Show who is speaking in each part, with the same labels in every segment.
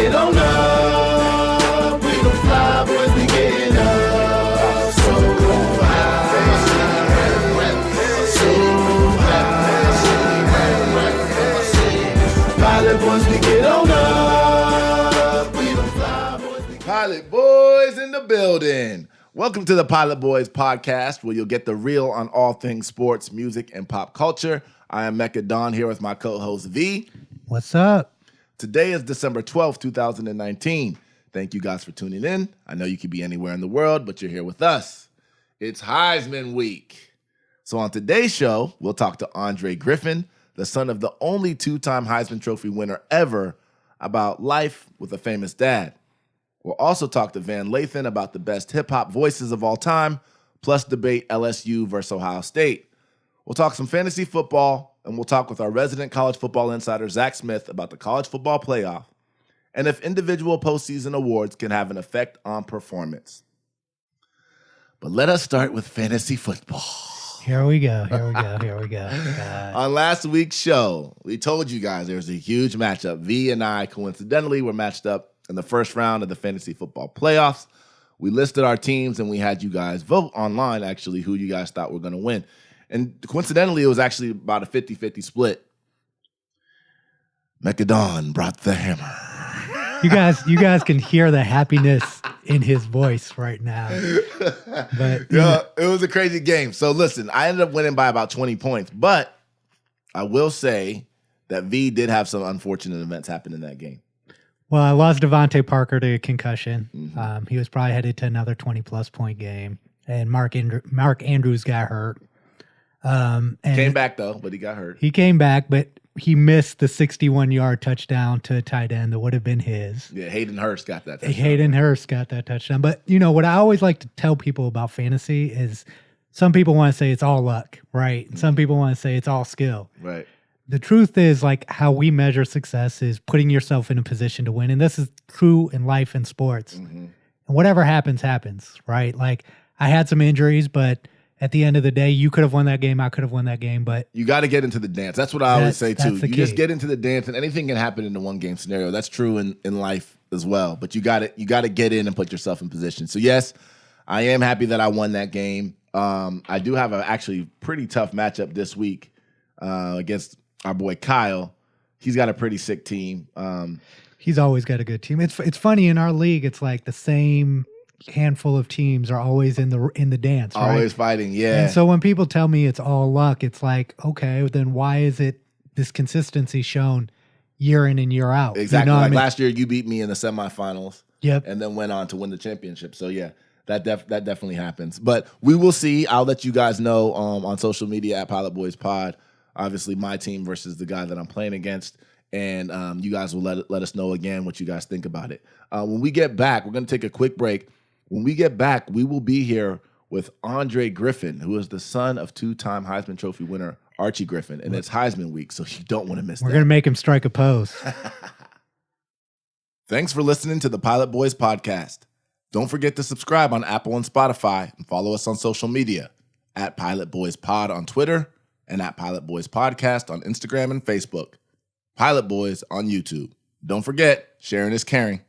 Speaker 1: get on up. We don't fly, boys, we get up. So high, so high. Pilot boys, we get on up. We don't fly, boys, we get up.
Speaker 2: Pilot Boys in the building. Welcome to the Pilot Boys podcast, where you'll get the real on all things sports, music, and pop culture. I am Mecca Don here with my co-host V.
Speaker 3: What's up?
Speaker 2: Today is December 12th, 2019. Thank you guys for tuning in. I know you could be anywhere in the world, but you're here with us. It's Heisman week. So on today's show, we'll talk to Archie Griffin, the son of the only two-time Heisman Trophy winner ever, about life with a famous dad. We'll also talk to Lathan about the best hip-hop voices of all time, plus debate LSU versus Ohio State. We'll talk some fantasy football, and we'll talk with our resident college football insider, Zach Smith, about the college football playoff, and if individual postseason awards can have an effect on performance. But let us start with fantasy football.
Speaker 3: Here we go.
Speaker 2: On last week's show, we told you guys there was a huge matchup. V and I, coincidentally, were matched up in the first round of the fantasy football playoffs. We listed our teams, and we had you guys vote online, actually, who you guys thought were going to win. And coincidentally, it was actually about a 50-50 split. Mechadon brought the hammer.
Speaker 3: You guys can hear the happiness in his voice right now. But
Speaker 2: it was a crazy game. So listen, I ended up winning by about 20 points, but I will say that V did have some unfortunate events happen in that game.
Speaker 3: Well, I lost Devontae Parker to a concussion.
Speaker 2: Mm-hmm.
Speaker 3: He was probably headed to another 20-plus point game. And Mark Andrews got hurt. And
Speaker 2: Came back, though, but he got hurt.
Speaker 3: He came back, but he missed the 61-yard touchdown to a tight end that would have been his.
Speaker 2: Yeah, Hayden Hurst got that touchdown.
Speaker 3: Hayden Hurst got that touchdown. But, what I always like to tell people about fantasy is some people want to say it's all luck, right? And some people want to say it's all skill.
Speaker 2: Right.
Speaker 3: The truth is, like, how we measure success is putting yourself in a position to win. And this is true in life and sports.
Speaker 2: Mm-hmm.
Speaker 3: And whatever happens, right? Like, I had some injuries, but at the end of the day, you could have won that game. I could have won that game, but
Speaker 2: you got to get into the dance. That's what I always say, too. You
Speaker 3: the key.
Speaker 2: Just get into the dance, and anything can happen in a one-game scenario. That's true in life as well. But you got to get in and put yourself in position. So, yes, I am happy that I won that game. I do have an actually pretty tough matchup this week against our boy Kyle. He's got a pretty sick team.
Speaker 3: He's always got a good team. It's funny in our league. It's like the same handful of teams are always in the dance, right?
Speaker 2: Always fighting, yeah.
Speaker 3: And so when people tell me it's all luck, it's like, okay, then why is it this consistency shown year in and year out?
Speaker 2: Exactly. Like last year, you beat me in the semifinals.
Speaker 3: Yep.
Speaker 2: And then went on to win the championship. So yeah, that definitely happens. But we will see. I'll let you guys know on social media at Pilot Boys Pod. Obviously, my team versus the guy that I'm playing against. And you guys will let us know again what you guys think about it. When we get back, we're going to take a quick break. When we get back, we will be here with Archie Griffin, who is the son of two-time Heisman Trophy winner Archie Griffin. And it's Heisman week, so you don't want to miss that.
Speaker 3: We're going to make him strike a pose.
Speaker 2: Thanks for listening to the Pilot Boys podcast. Don't forget to subscribe on Apple and Spotify and follow us on social media at Pilot Boys Pod on Twitter and at Pilot Boys Podcast on Instagram and Facebook. Pilot Boys on YouTube. Don't forget, sharing is caring.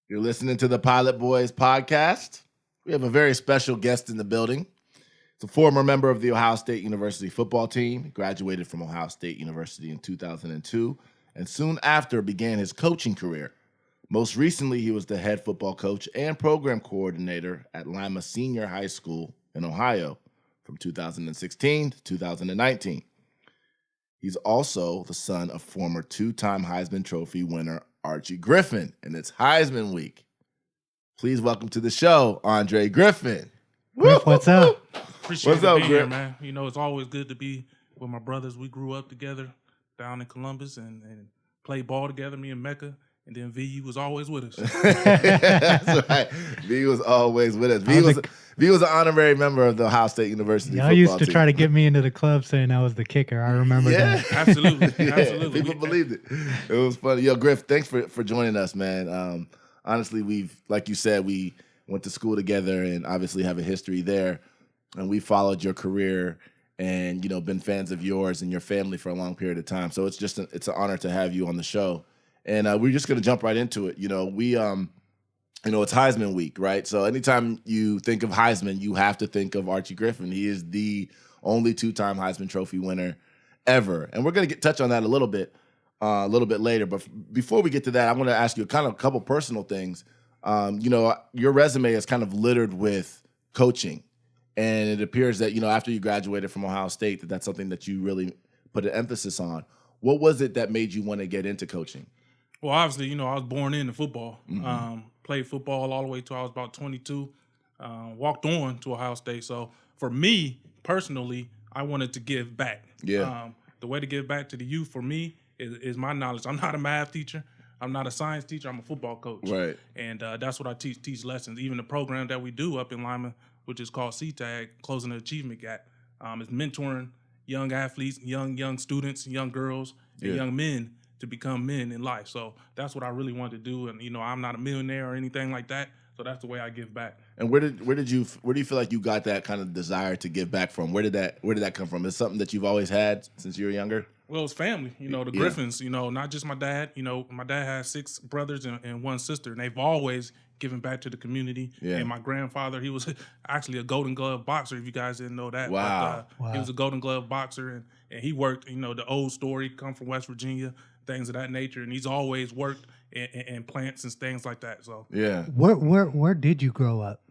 Speaker 2: You're listening to the Pilot Boys podcast. We have a very special guest in the building. It's a former member of the Ohio State University football team. He graduated from Ohio State University in 2002 and soon after began his coaching career. Most recently, he was the head football coach and program coordinator at Lima Senior High School in Ohio from 2016 to 2019. He's also the son of former two-time Heisman Trophy winner Archie Griffin, and it's Heisman week. Please welcome to the show, Archie Griffin.
Speaker 3: Griff, what's up?
Speaker 4: Appreciate it being here, man. It's always good to be with my brothers. We grew up together down in Columbus and played ball together, me and Mecca. And then V was always with us.
Speaker 2: That's right. V was always with us. V was an honorary member of the Ohio State University
Speaker 3: Y'all used to try to get me into the club saying I was the kicker. I remember that.
Speaker 4: Absolutely.
Speaker 2: Yeah,
Speaker 4: Absolutely.
Speaker 2: people believed it. It was funny. Yo, Griff, thanks for joining us, man. Honestly, like you said, we went to school together and obviously have a history there. And we followed your career and, been fans of yours and your family for a long period of time. So it's an honor to have you on the show. And we're just going to jump right into it. It's Heisman week, right? So anytime you think of Heisman, you have to think of Archie Griffin. He is the only 2-time Heisman Trophy winner ever. And we're going to touch on that a little bit later. But before we get to that, I want to ask you a couple personal things. Your resume is kind of littered with coaching. And it appears that, after you graduated from Ohio State, that's something that you really put an emphasis on. What was it that made you want to get into coaching?
Speaker 4: Well, obviously, I was born into football.
Speaker 2: Mm-hmm.
Speaker 4: Played football all the way till I was about 22. Walked on to Ohio State. So for me, personally, I wanted to give back.
Speaker 2: Yeah.
Speaker 4: The way to give back to the youth for me is my knowledge. I'm not a math teacher. I'm not a science teacher. I'm a football coach.
Speaker 2: Right.
Speaker 4: And that's what I teach lessons. Even the program that we do up in Lima, which is called CTAG, Closing the Achievement Gap, is mentoring young athletes, young students, young girls, and young men to become men in life. So that's what I really wanted to do. And, I'm not a millionaire or anything like that. So that's the way I give back. And
Speaker 2: where do you feel like you got that kind of desire to give back from? Where did that come from? Is it something that you've always had since you were younger?
Speaker 4: Well, it's family, the Griffins, not just my dad. My dad has 6 brothers and 1 sister, and they've always given back to the community. Yeah. And my grandfather, he was actually a Golden Glove boxer, if you guys didn't know that.
Speaker 2: Wow.
Speaker 4: But, He was a Golden Glove boxer, and he worked, the old story, come from West Virginia, things of that nature, and he's always worked in plants and things like that. So
Speaker 2: yeah.
Speaker 3: Where did you grow up?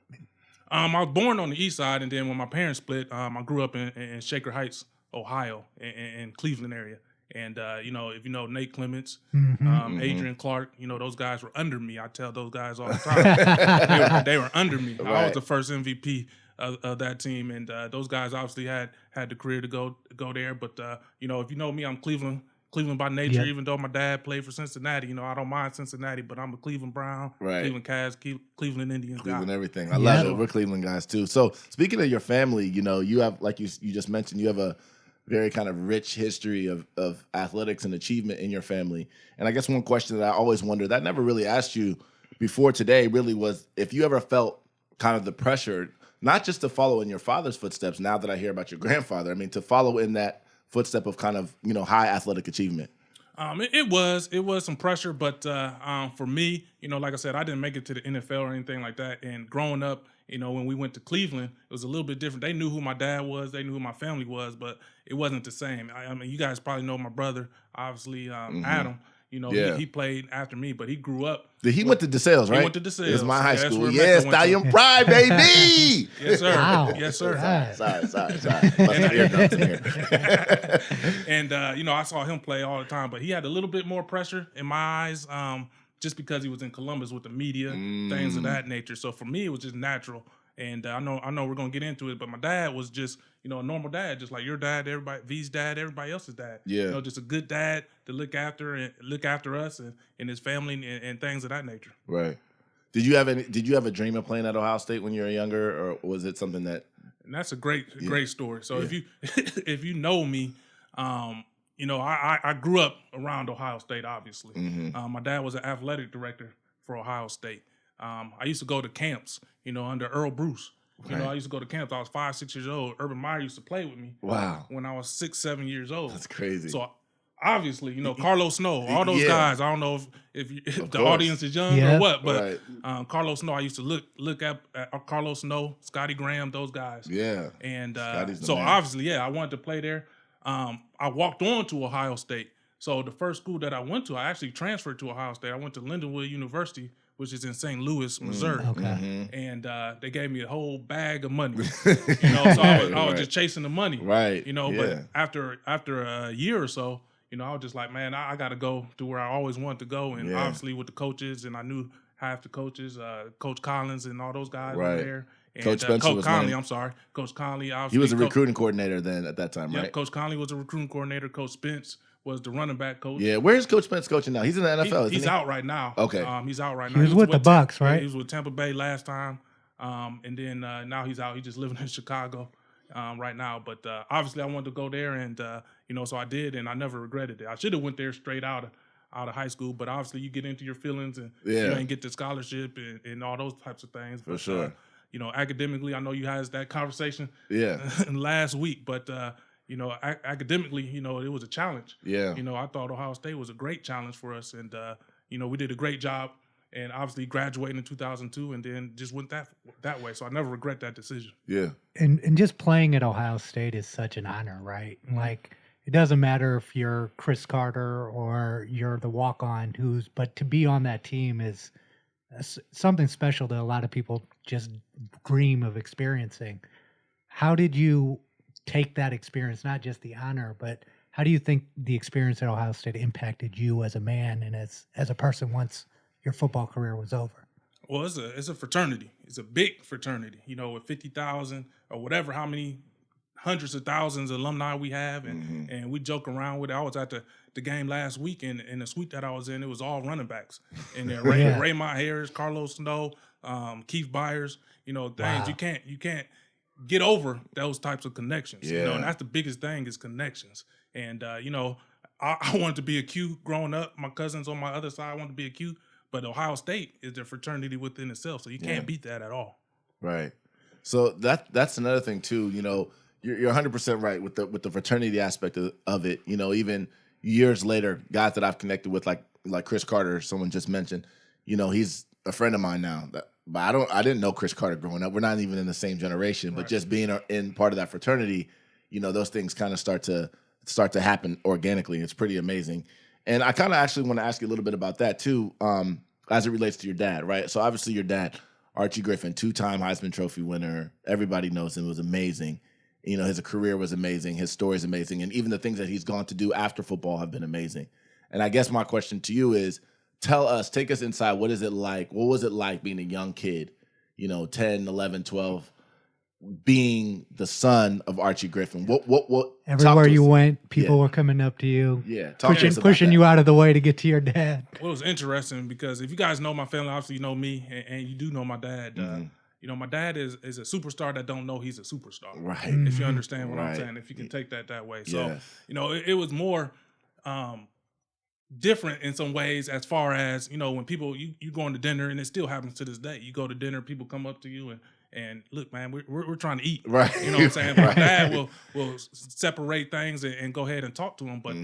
Speaker 4: I was born on the east side, and then when my parents split, I grew up in Shaker Heights, Ohio, in Cleveland area. And, if you know Nate Clements, Adrian Clark, those guys were under me. I tell those guys all the time. they were under me. Right. I was the first MVP of that team. And those guys obviously had the career to go there. But, if you know me, I'm Cleveland by nature, even though my dad played for Cincinnati. I don't mind Cincinnati, but I'm a Cleveland Brown,
Speaker 2: right.
Speaker 4: Cleveland Cavs, Cleveland Indians
Speaker 2: Cleveland
Speaker 4: guy.
Speaker 2: Everything. I love it. We're Cleveland guys, too. So speaking of your family, you have, like you just mentioned, you have a very kind of rich history of athletics and achievement in your family. And I guess one question that I always wondered, that I never really asked you before today, really was if you ever felt kind of the pressure, not just to follow in your father's footsteps, now that I hear about your grandfather, I mean, to follow in that footstep of kind of, high athletic achievement.
Speaker 4: It was some pressure, but for me, like I said, I didn't make it to the NFL or anything like that. And growing up, when we went to Cleveland, it was a little bit different. They knew who my dad was, they knew who my family was, but it wasn't the same. I mean, you guys probably know my brother, obviously, Adam. He played after me, but he grew up.
Speaker 2: He went to DeSales, right?
Speaker 4: He went to DeSales.
Speaker 2: It was my high school.
Speaker 4: Yeah,
Speaker 2: Stallion Pride, baby.
Speaker 4: Yes, sir.
Speaker 3: Wow.
Speaker 4: Yes, sir.
Speaker 2: Sorry.
Speaker 4: And, I saw him play all the time, but he had a little bit more pressure in my eyes just because he was in Columbus with the media, things of that nature. So for me, it was just natural. And I know we're going to get into it, but my dad was just, a normal dad, just like your dad, V's dad, everybody else's dad.
Speaker 2: Yeah.
Speaker 4: Just a good dad to look after us and his family and things of that nature.
Speaker 2: Right. Did you have a dream of playing at Ohio State when you were younger, or was it something that?
Speaker 4: And that's a great story. So if you know me, I grew up around Ohio State, obviously.
Speaker 2: Mm-hmm.
Speaker 4: My dad was an athletic director for Ohio State. I used to go to camps, under Earl Bruce.
Speaker 2: Right.
Speaker 4: I used to go to camps. I was 5, 6 years old. Urban Meyer used to play with me.
Speaker 2: Wow.
Speaker 4: When I was 6, 7 years old.
Speaker 2: That's crazy.
Speaker 4: So obviously, Carlos Snow, all those guys. I don't know if the audience is young or what, but Carlos Snow. I used to look at Carlos Snow, Scotty Graham, those guys.
Speaker 2: Yeah.
Speaker 4: And
Speaker 2: so man.
Speaker 4: Obviously, I wanted to play there. I walked on to Ohio State. So the first school that I went to, I actually transferred to Ohio State. I went to Lindenwood University, which is in St. Louis, Missouri.
Speaker 3: Okay.
Speaker 2: Mm-hmm.
Speaker 4: And they gave me a whole bag of money. So I was just chasing the money.
Speaker 2: Right.
Speaker 4: But after a year or so, I was just like, man, I got to go to where I always wanted to go. And obviously with the coaches, and I knew half the coaches, Coach Collins and all those guys were there. And,
Speaker 2: Coach Spencer
Speaker 4: Coach
Speaker 2: was
Speaker 4: Conley,
Speaker 2: one.
Speaker 4: I'm sorry. Coach Conley.
Speaker 2: He was a recruiting coordinator then at that time, right?
Speaker 4: Coach Conley was a recruiting coordinator. Coach Spence was the running back coach.
Speaker 2: Yeah, where's Coach Spence coaching now? He's in the NFL,
Speaker 4: he's out right now.
Speaker 2: Okay.
Speaker 4: He's out right now.
Speaker 3: He was with the Bucks, right?
Speaker 4: He was with Tampa Bay last time. And then now he's out. He's just living in Chicago right now. But obviously I wanted to go there, and so I did, and I never regretted it. I should have went there straight out of high school, but obviously you get into your feelings and you ain't get the scholarship and all those types of things.
Speaker 2: For sure.
Speaker 4: Academically, I know you had that conversation
Speaker 2: last
Speaker 4: week, but academically, it was a challenge.
Speaker 2: Yeah.
Speaker 4: I thought Ohio State was a great challenge for us, and we did a great job. And obviously graduating in 2002, and then just went that way. So I never regret that decision.
Speaker 2: Yeah.
Speaker 3: And just playing at Ohio State is such an honor, right? Like, it doesn't matter if you're Chris Carter or you're the walk-on but to be on that team is something special that a lot of people just dream of experiencing. How did you take that experience, not just the honor, but how do you think the experience at Ohio State impacted you as a man and as a person once your football career was over?
Speaker 4: Well, it's a fraternity. It's a big fraternity, with 50,000 or whatever, how many hundreds of thousands of alumni we have, and we joke around with it. I was at the game last week, and in the suite that I was in, it was all running backs. And Raymond Harris, Carlos Snow, Keith Byers, things. Wow. You can't get over those types of connections.
Speaker 2: Yeah.
Speaker 4: And that's the biggest thing is connections. And I wanted to be a Q growing up. My cousins on my other side wanted to be a Q. But Ohio State is a fraternity within itself, so you can't beat that at all.
Speaker 2: Right. So that's another thing too. You're 100% right with the fraternity aspect of it. Even years later, guys that I've connected with, like Chris Carter, someone just mentioned. He's a friend of mine now. But I didn't know Chris Carter growing up. We're not even in the same generation. Right. But just being in part of that fraternity, those things kind of start to happen organically. It's pretty amazing. And I kind of actually want to ask you a little bit about that too, as it relates to your dad, right? So obviously your dad, Archie Griffin, 2-time Heisman Trophy winner. Everybody knows him. It was amazing. His career was amazing. His story is amazing. And even the things that he's gone to do after football have been amazing. And I guess my question to you is, take us inside. What is it like? What was it like being a young kid, 10, 11, 12, being the son of Archie Griffin? What
Speaker 3: everywhere you went, people were coming up to you.
Speaker 2: Yeah.
Speaker 3: Pushing you out of the way to get to your dad.
Speaker 4: Well, it was interesting because if you guys know my family, obviously you know me, and you do know my dad. My dad is a superstar that don't know he's a superstar.
Speaker 2: Right.
Speaker 4: If you understand what I'm saying, if you can take that way. So, it was more different in some ways as far as, when people, you go to dinner, and it still happens to this day. You go to dinner, people come up to you and look, man, we're trying to eat. Right. You know what I'm saying? My dad will separate things and go ahead and talk to him. But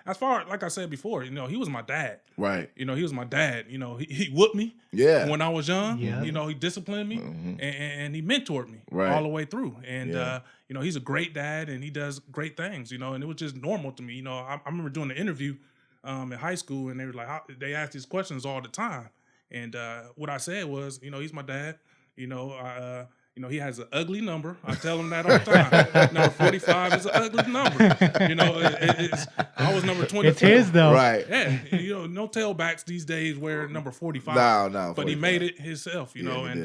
Speaker 4: as far, like I said before, he was my dad.
Speaker 2: Right.
Speaker 4: He was my dad. He whooped me when I was young. Yeah. He disciplined me and he mentored me all the way through. And, he's a great dad and he does great things, and it was just normal to me. I remember doing the interview in high school, and they were like, they asked these questions all the time. And what I said was, he's my dad. He has an ugly number. I tell him that all the time. Number 45 is an ugly number. I was number 24.
Speaker 3: It's his though.
Speaker 2: Right.
Speaker 4: Yeah. No tailbacks these days wear number 45.
Speaker 2: No.
Speaker 4: But he made it himself, and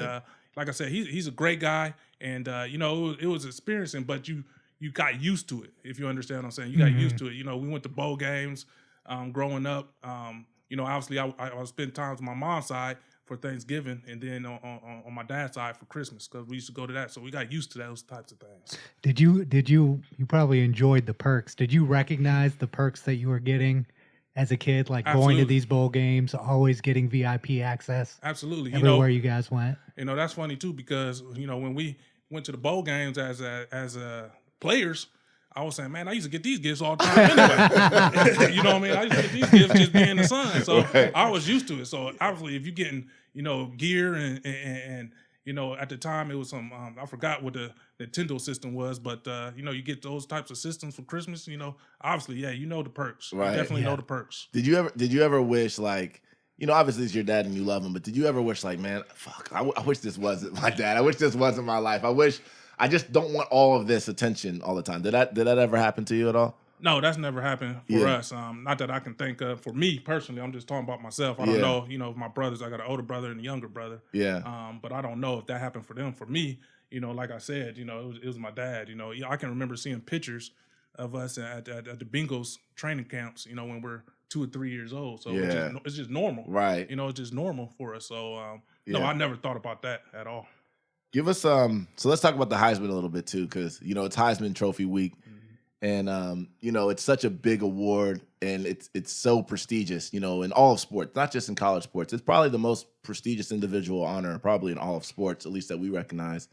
Speaker 4: like I said, he's a great guy. And, it was experiencing, but you got used to it, if you understand what I'm saying. You got used to it. We went to bowl games growing up. Obviously I would spend time with my mom's side for Thanksgiving, and then on my dad's side for Christmas, because we used to go to that. So we got used to those types of things.
Speaker 3: You probably enjoyed the perks. Did you recognize the perks that you were getting as a kid, like going to these bowl games, always getting VIP access?
Speaker 4: Absolutely.
Speaker 3: Everywhere you guys went.
Speaker 4: That's funny too, because, when we went to the bowl games as players, I was saying, man, I used to get these gifts all the time anyway. You know what I mean? I used to get these gifts just being the son. So I was used to it. So obviously if you're getting, gear and at the time it was some, I forgot what the Nintendo system was, but, you get those types of systems for Christmas, obviously, the perks. Right. You definitely know the perks.
Speaker 2: Did you ever wish, like, obviously it's your dad and you love him, but did you ever wish, like, man, fuck, I wish this wasn't my dad. I wish this wasn't my life. I just don't want all of this attention all the time. Did that ever happen to you at all?
Speaker 4: No, that's never happened for us. Not that I can think of. For me personally, I'm just talking about myself. I don't know, my brothers, I got an older brother and a younger brother. Yeah. But I don't know if that happened for them. For me, like I said, it was my dad. I can remember seeing pictures of us at the Bengals training camps, when we're 2 or 3 years old. So it's just normal. Right. It's just normal for us. So, no, I never thought about that at all.
Speaker 2: Give us so let's talk about the Heisman a little bit too, because it's Heisman Trophy week, and it's such a big award, and it's so prestigious, in all of sports, not just in college sports. It's probably the most prestigious individual honor, probably in all of sports, at least that we recognize.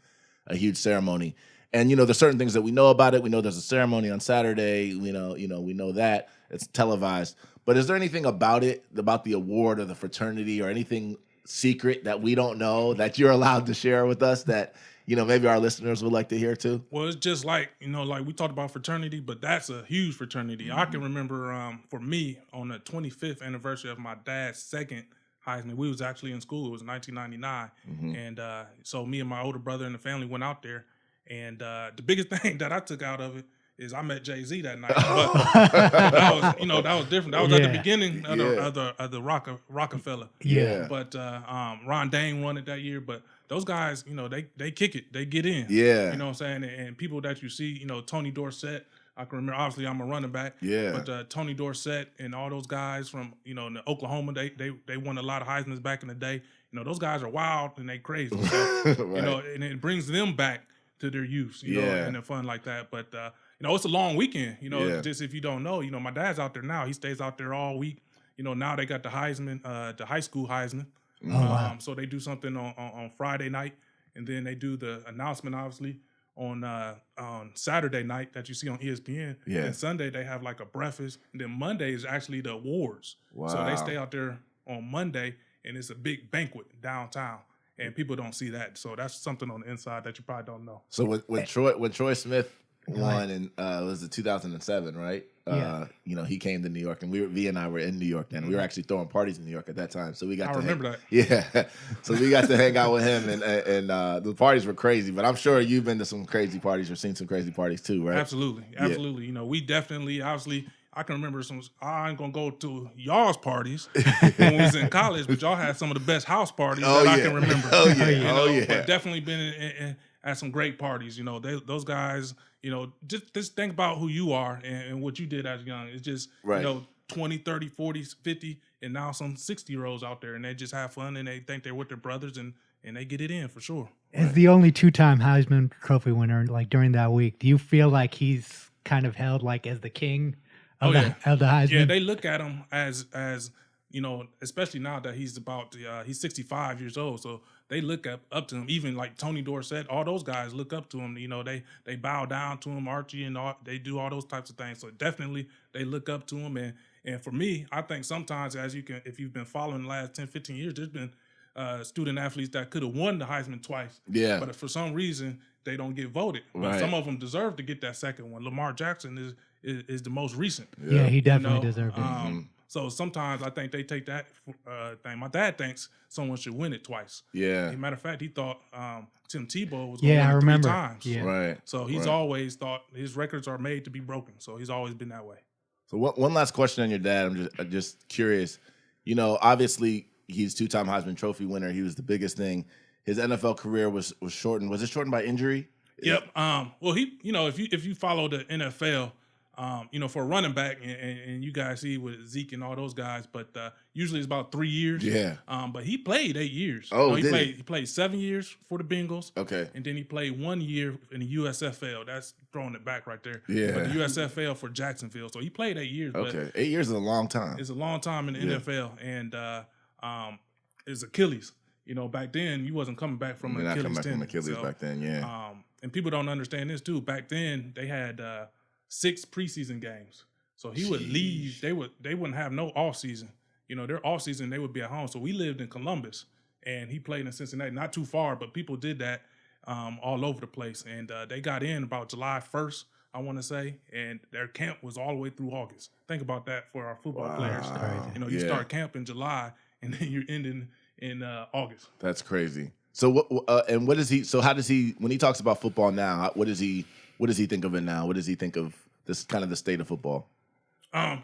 Speaker 2: A huge ceremony, And there's certain things that we know about it. We know there's a ceremony on Saturday. We know that it's televised. But is there anything about it, about the award or the fraternity or anything secret that we don't know that you're allowed to share with us that maybe our listeners would like to hear too?
Speaker 4: Well, it's just like like we talked about fraternity, but that's a huge fraternity. I can remember for me on the 25th anniversary of my dad's second Heisman, we was actually in school. It was 1999, and so me and my older brother and the family went out there. And the biggest thing that I took out of it is I met Jay-Z that night. But that was different. That was at the beginning of the Rockefeller.
Speaker 2: Yeah.
Speaker 4: But Ron Dane won it that year. But those guys, they kick it. They get in.
Speaker 2: Yeah.
Speaker 4: You know what I'm saying? And people that you see, Tony Dorsett, I can remember, obviously I'm a running back.
Speaker 2: Yeah.
Speaker 4: But Tony Dorsett and all those guys from, in Oklahoma, they won a lot of Heisman's back in the day. Those guys are wild and they crazy. So,
Speaker 2: Right.
Speaker 4: And it brings them back to their youth, and they're fun like that. But it's a long weekend. Just if you don't know, my dad's out there now. He stays out there all week. Now they got the Heisman, the high school Heisman.
Speaker 3: wow.
Speaker 4: So they do something on Friday night, and then they do the announcement obviously on Saturday night that you see on ESPN.
Speaker 2: Yeah.
Speaker 4: And Sunday they have like a breakfast, and then Monday is actually the awards.
Speaker 2: Wow.
Speaker 4: So they stay out there on Monday, and it's a big banquet downtown. And people don't see that, so that's something on the inside that you probably don't know.
Speaker 2: So when Troy Smith won in was it 2007, right?
Speaker 3: Yeah.
Speaker 2: He came to New York, and V and I were in New York then. We were actually throwing parties in New York at that time, so we got.
Speaker 4: I remember that.
Speaker 2: Yeah, so we got to hang out with him, and the parties were crazy. But I'm sure you've been to some crazy parties or seen some crazy parties too, right?
Speaker 4: Absolutely. We definitely, obviously. I can remember I ain't gonna go to y'all's parties when we was in college, but y'all had some of the best house parties that I can remember.
Speaker 2: Oh yeah.
Speaker 4: But definitely been at some great parties. Those guys. Just think about who you are and what you did as young. It's just 20, 30, 40, 50, and now some 60-year-olds out there, and they just have fun and they think they're with their brothers and they get it in for sure.
Speaker 3: As the only 2-time Heisman Trophy winner, like during that week, do you feel like he's kind of held like as the king of the Heisman?
Speaker 4: Yeah, they look at him as especially now that he's he's 65 years old, so they look up to him. Even like Tony Dorsett, all those guys look up to him. They bow down to him, Archie, and they do all those types of things. So definitely they look up to him. And for me, I think sometimes if you've been following the last 10, 15 years, there's been student athletes that could have won the Heisman twice.
Speaker 2: Yeah.
Speaker 4: But for some reason, they don't get voted. But
Speaker 2: Right.
Speaker 4: some of them deserve to get that second one. Lamar Jackson is the most recent.
Speaker 3: Yeah, he definitely deserved it.
Speaker 4: So sometimes I think they take that thing. My dad thinks someone should win it twice.
Speaker 2: Yeah.
Speaker 4: As a matter of fact, he thought Tim Tebow was going to
Speaker 3: Yeah, I
Speaker 4: win it
Speaker 3: remember.
Speaker 4: 3 times.
Speaker 3: Yeah.
Speaker 2: Right.
Speaker 4: So he's always thought his records are made to be broken. So he's always been that way.
Speaker 2: So one last question on your dad. I'm just curious. Obviously he's 2-time Heisman Trophy winner. He was the biggest thing. His NFL career was shortened. Was it shortened by injury?
Speaker 4: Yep. Well, he, if you follow the NFL, for a running back, and you guys see with Zeke and all those guys, but usually it's about 3 years.
Speaker 2: Yeah.
Speaker 4: But he played 8 years.
Speaker 2: Oh,
Speaker 4: he played 7 years for the Bengals.
Speaker 2: Okay.
Speaker 4: And then he played 1 year in the USFL. That's throwing it back right there.
Speaker 2: Yeah.
Speaker 4: But the USFL for Jacksonville. So he played 8 years.
Speaker 2: Okay. 8 years is a long time.
Speaker 4: It's a long time in the NFL, and it's Achilles. Back then you wasn't coming back from
Speaker 2: Not
Speaker 4: Achilles
Speaker 2: coming back
Speaker 4: tendon.
Speaker 2: from Achilles back then, yeah.
Speaker 4: And people don't understand this too. Back then they had 6 preseason games. So he would leave. They wouldn't have no off season. Their off season they would be at home. So we lived in Columbus, and he played in Cincinnati, not too far, but people did that all over the place. And they got in about July 1st, I want to say, and their camp was all the way through August. Think about that for our football players. You start camp in July, and then you're ending in August.
Speaker 2: That's crazy. So what is he? So how does he? When he talks about football now, what does he think of it now? What does he think of this kind of the state of football?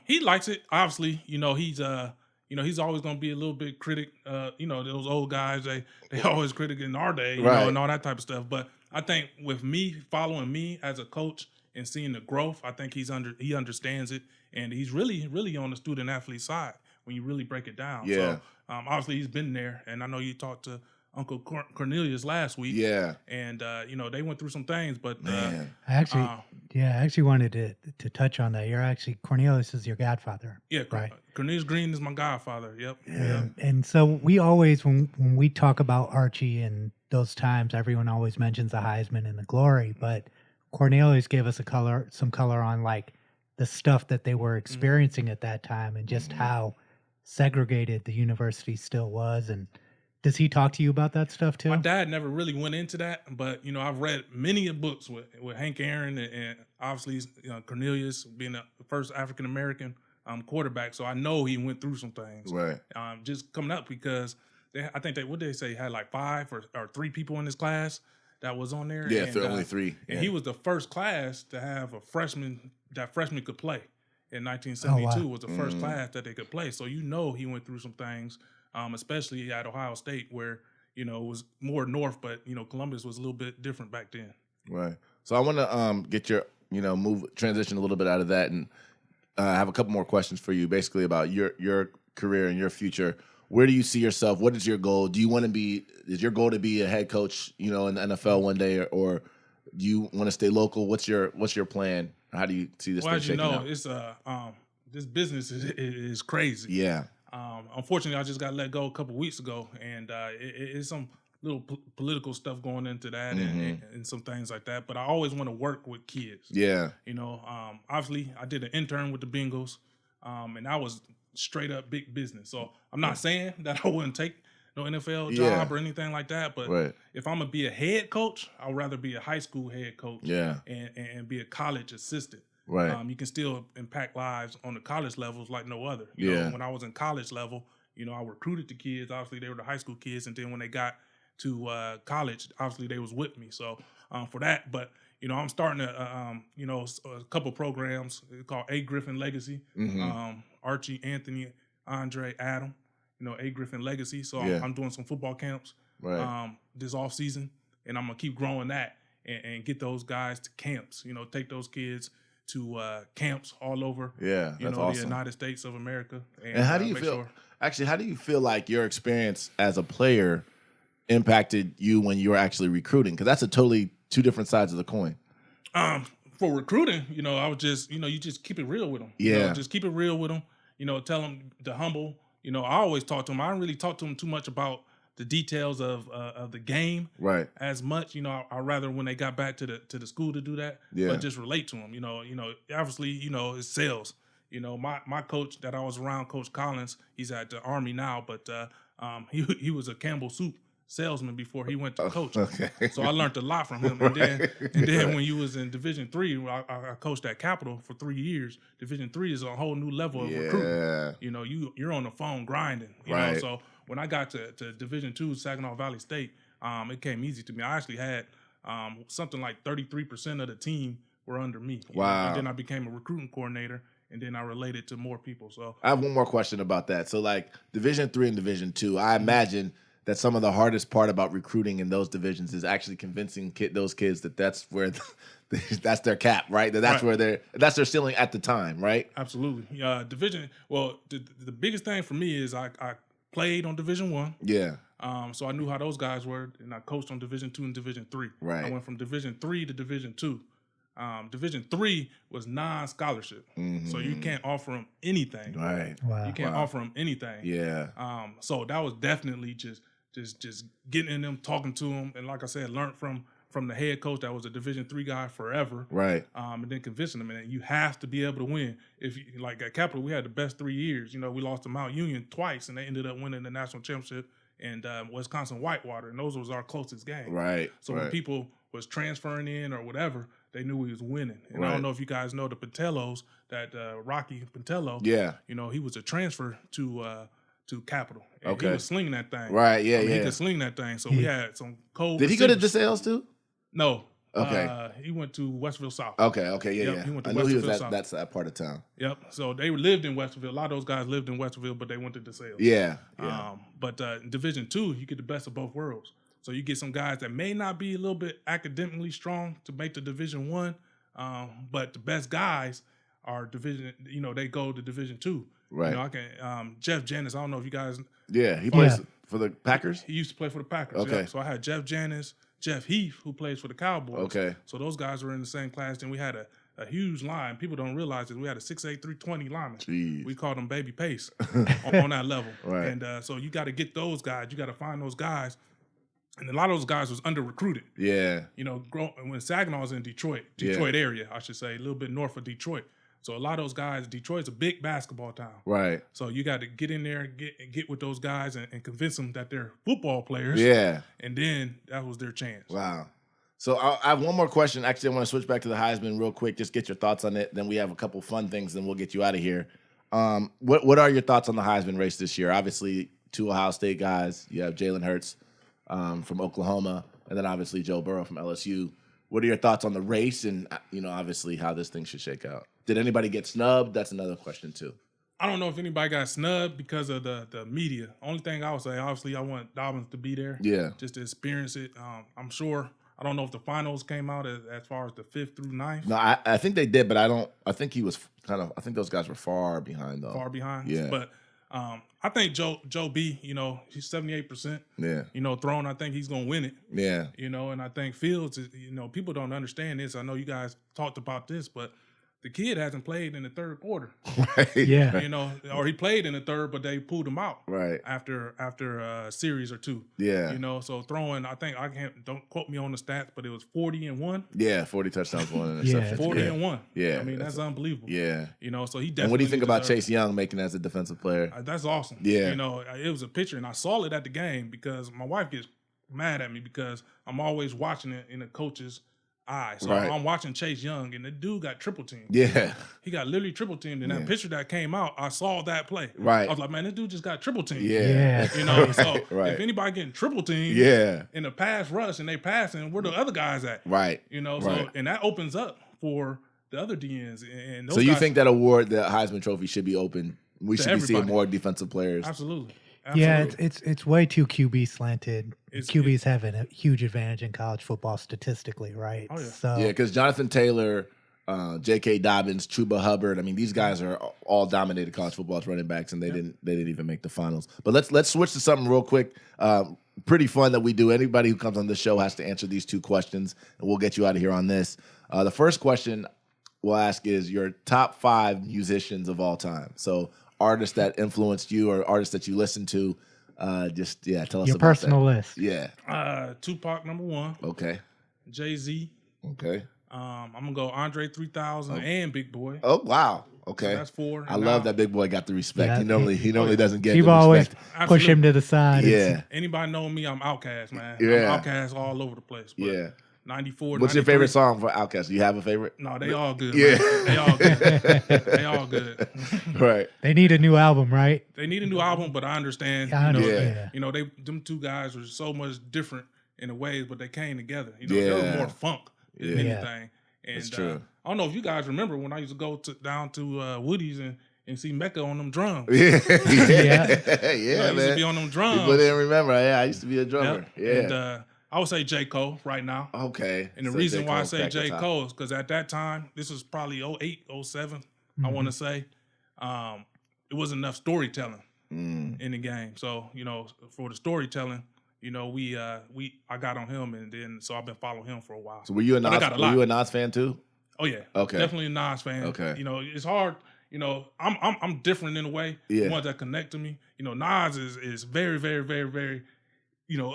Speaker 4: He likes it. Obviously, he's always going to be a little bit critic. Those old guys, they always critic in our day,
Speaker 2: Right.
Speaker 4: and all that type of stuff. But I think with me following me as a coach and seeing the growth, I think he understands it, and he's really, really on the student athlete side when you really break it down.
Speaker 2: Yeah.
Speaker 4: So obviously he's been there, and I know you talked to Uncle Cornelius last week.
Speaker 2: Yeah.
Speaker 4: And they went through some things, but
Speaker 2: Man.
Speaker 3: I actually wanted to touch on that. Cornelius is your godfather.
Speaker 4: yeah,
Speaker 3: right.
Speaker 4: Cornelius Green is my godfather. Yep.
Speaker 3: And so we always, when we talk about Archie and those times, everyone always mentions the Heisman and the glory. But Cornelius gave us some color on like the stuff that they were experiencing at that time and just how segregated the university still was. And does he talk to you about that stuff too?
Speaker 4: My dad never really went into that, but I've read many books with Hank Aaron and obviously Cornelius being the first African American quarterback, so I know he went through some things.
Speaker 2: Right.
Speaker 4: Just coming up because I think what did they say, had like 5 or 3 people in his class that was on there.
Speaker 2: Yeah,
Speaker 4: and,
Speaker 2: only 3.
Speaker 4: And he was the first class to have a freshman could play. In 1972 was the first class that they could play. So he went through some things, especially at Ohio State where, it was more north, but, Columbus was a little bit different back then.
Speaker 2: Right. So I want to get your, transition a little bit out of that and have a couple more questions for you basically about your career and your future. Where do you see yourself? What is your goal? Do you want to be, is your goal to be a head coach, in the NFL one day, or do you want to stay local? What's your plan? How do you see this thing shaking out?
Speaker 4: It's this business is crazy.
Speaker 2: Yeah.
Speaker 4: Unfortunately, I just got let go a couple weeks ago, and it's some little political stuff going into that and some things like that. But I always want to work with kids.
Speaker 2: Yeah.
Speaker 4: Obviously, I did an intern with the Bengals, and I was straight up big business. So I'm not saying that I wouldn't take no NFL job or anything like that. But if I'm gonna be a head coach, I'd rather be a high school head coach.
Speaker 2: Yeah.
Speaker 4: And be a college assistant.
Speaker 2: Right.
Speaker 4: You can still impact lives on the college levels like no other.
Speaker 2: You
Speaker 4: know, when I was in college level, I recruited the kids. Obviously, they were the high school kids, and then when they got to college, obviously they was with me. So for that, but I'm starting a couple programs called A. Griffin Legacy. Archie, Anthony, Andre, Adam. A. Griffin Legacy. So I'm doing some football camps this off season, and I'm gonna keep growing that and get those guys to camps. Take those kids to camps all over.
Speaker 2: Yeah, that's awesome.
Speaker 4: The United States of America.
Speaker 2: And how do you feel? Actually, how do you feel like your experience as a player impacted you when you were actually recruiting? Because that's a totally 2 different sides of the coin.
Speaker 4: For recruiting, I was just, you just keep it real with them.
Speaker 2: Yeah.
Speaker 4: Just keep it real with them. Tell them to humble. I always talk to them. I don't really talk to them too much about the details of the game,
Speaker 2: right? As
Speaker 4: much, I'd rather when they got back to the school to do that, but just relate to them. Obviously, it's sales. My coach that I was around, Coach Collins, he's at the Army now, but he was a Campbell Soup salesman before he went to coach.
Speaker 2: Okay.
Speaker 4: So I learned a lot from him. And then when you was in Division III, I coached at Capital for 3 years. Division III is a whole new level of recruiting. You're on the phone grinding. You know, so when I got to Division II, Saginaw Valley State, it came easy to me. I actually had something like 33% of the team were under me.
Speaker 2: Wow.
Speaker 4: And then I became a recruiting coordinator, and then I related to more people. So
Speaker 2: I have one more question about that. So like Division III and Division II, I imagine that some of the hardest part about recruiting in those divisions is actually convincing those kids that that's where that's their cap, right? That's where that's their ceiling at the time, right?
Speaker 4: Absolutely. Division. Well, the biggest thing for me is I played on Division I.
Speaker 2: Yeah.
Speaker 4: So I knew how those guys were, and I coached on Division II and Division III.
Speaker 2: Right.
Speaker 4: I went from Division III to Division II. Division III was non-scholarship, so you can't offer them anything.
Speaker 2: Right.
Speaker 3: Wow.
Speaker 4: You can't offer them anything.
Speaker 2: Yeah.
Speaker 4: So that was definitely just getting in them, talking to them, and like I said, learned from the head coach that was a Division III guy forever.
Speaker 2: Right.
Speaker 4: And then convincing them, and you have to be able to win. If you, like at Capital, we had the best 3 years. We lost to Mount Union twice, and they ended up winning the national championship. And Wisconsin Whitewater, and those was our closest game.
Speaker 2: Right.
Speaker 4: So when people was transferring in or whatever, they knew he was winning. And I don't know if you guys know the Patellos, that Rocky Patello.
Speaker 2: Yeah.
Speaker 4: He was a transfer to Capital. And he was slinging that thing.
Speaker 2: Right. Yeah.
Speaker 4: He could sling that thing. So we had some cold.
Speaker 2: Did he go to DeSales too?
Speaker 4: No.
Speaker 2: Okay.
Speaker 4: He went to Westville South.
Speaker 2: Okay. Yeah.
Speaker 4: Yep,
Speaker 2: Yeah.
Speaker 4: He went to
Speaker 2: I knew he was
Speaker 4: South.
Speaker 2: that's that part of town.
Speaker 4: Yep. So they lived in Westville. A lot of those guys lived in Westville, but they went to DeSales.
Speaker 2: Yeah.
Speaker 4: But in Division II, you get the best of both worlds. So you get some guys that may not be a little bit academically strong to make the Division I, but the best guys are Division. They go to Division II.
Speaker 2: Right.
Speaker 4: I can. Jeff Janis. I don't know if you guys.
Speaker 2: Yeah, he plays for the Packers.
Speaker 4: He used to play for the Packers.
Speaker 2: Okay.
Speaker 4: Yeah. So I had Jeff Janis, Jeff Heath, who plays for the Cowboys.
Speaker 2: Okay.
Speaker 4: So those guys were in the same class. Then we had a huge line. People don't realize this. We had a 6'8", 320 lineman.
Speaker 2: Jeez.
Speaker 4: We called him Baby Pace on that level.
Speaker 2: Right.
Speaker 4: And so you got to get those guys. You got to find those guys And a lot of those guys was under recruited.
Speaker 2: Yeah.
Speaker 4: You know, when Saginaw was in Detroit area, I should say, a little bit north of Detroit. So a lot of those guys, Detroit's a big basketball town. Right. So you got to get in there, get with those guys and convince them that they're football players. Yeah. And then that was their chance.
Speaker 2: Wow. So I have one more question. Actually, I want to switch back to the Heisman real quick. Just get your thoughts on it. Then we have a couple fun things, and we'll get you out of here. What are your thoughts on the Heisman race this year? Obviously, 2 Ohio State guys. You have Jalen Hurts from Oklahoma, and then obviously Joe Burrow from LSU. What are your thoughts on the race and, obviously how this thing should shake out? Did anybody get snubbed? That's another question, too.
Speaker 4: I don't know if anybody got snubbed because of the media. Only thing I would say, obviously, I want Dobbins to be there. Yeah. Just to experience it. I'm sure. I don't know if the finals came out as far as the 5th through 9th.
Speaker 2: No, I think they did, but I think he was I think those guys were far behind, though.
Speaker 4: Far behind? Yeah. But I think Joe B, he's 78%. Yeah. Thrown, I think he's going to win it. Yeah. And I think Fields, people don't understand this. I know you guys talked about this, but the kid hasn't played in the third quarter. Right. Yeah. Or he played in the third, but they pulled him out. Right. After a series or 2. Yeah. So throwing, I think don't quote me on the stats, but it was 40-1.
Speaker 2: Yeah, 40 touchdowns, 1 interception.
Speaker 4: 40-1. Yeah. I mean, that's unbelievable. Yeah. So he definitely.
Speaker 2: And what do you think about Chase Young making as a defensive player?
Speaker 4: That's awesome. Yeah. It was a picture, and I saw it at the game because my wife gets mad at me because I'm always watching it in the coach's eye. So I'm watching Chase Young, and the dude got triple teamed. Yeah. He got literally triple teamed. And that picture that came out, I saw that play. Right. I was like, man, this dude just got triple teamed. Yeah. So if anybody getting triple teamed in the pass rush and they passing, where the other guys at? Right. So and that opens up for the other DNs. And those
Speaker 2: so you think that award, the Heisman Trophy, should be open? We should be seeing more defensive players.
Speaker 4: Absolutely.
Speaker 3: Yeah, it's way too QB slanted. QBs have a huge advantage in college football statistically, right?
Speaker 4: Oh, yeah.
Speaker 3: So
Speaker 2: because Jonathan Taylor, J.K. Dobbins, Chuba Hubbard, I mean, these guys are all dominated college football as running backs, and they didn't even make the finals. But let's switch to something real quick. Pretty fun that we do. Anybody who comes on this show has to answer these 2 questions, and we'll get you out of here on this. The first question we'll ask is your top 5 musicians of all time. So artists that influenced you or artists that you listen to. Tell us
Speaker 3: your
Speaker 2: about your
Speaker 3: personal list.
Speaker 2: Yeah.
Speaker 4: Tupac, number 1.
Speaker 2: Okay.
Speaker 4: Jay-Z.
Speaker 2: Okay.
Speaker 4: I'm gonna go Andre 3000 and Big Boy.
Speaker 2: Oh wow. Okay.
Speaker 4: So that's 4.
Speaker 2: I love that Big Boy got the respect. Yeah, he normally doesn't get the
Speaker 3: respect.
Speaker 2: Always
Speaker 3: push him to the side.
Speaker 2: Yeah.
Speaker 4: Anybody know me? I'm Outkast, man.
Speaker 2: Yeah.
Speaker 4: I'm Outkast all over the place. But
Speaker 2: yeah.
Speaker 4: 94.
Speaker 2: What's your favorite song for Outkast? Do you have a favorite?
Speaker 4: No, they all good.
Speaker 2: Yeah.
Speaker 4: Man. They all good. They all good.
Speaker 2: Right.
Speaker 3: They need a new album, right?
Speaker 4: They need a new album, but I understand.
Speaker 3: Yeah,
Speaker 4: them 2 guys were so much different in the ways, but they came together. They were more funk than anything. And
Speaker 2: that's true.
Speaker 4: I don't know if you guys remember when I used to go down to Woody's and see Mecca on them drums.
Speaker 2: Yeah.
Speaker 4: I used to be on them drums.
Speaker 2: People didn't remember. Yeah, I used to be a drummer. Yep. Yeah.
Speaker 4: And I would say J. Cole right now.
Speaker 2: Okay.
Speaker 4: And the reason why I say J. Cole is because at that time, this was probably 08, 07, I want to say, it wasn't enough storytelling in the game. So, for the storytelling, I got on him, and then so I've been following him for a while.
Speaker 2: So were you a Nas fan too?
Speaker 4: Oh yeah. Okay. Definitely a Nas fan.
Speaker 2: Okay.
Speaker 4: It's hard. I'm different in a way.
Speaker 2: Yeah.
Speaker 4: The ones that connect to me. Nas is very, very, very, very,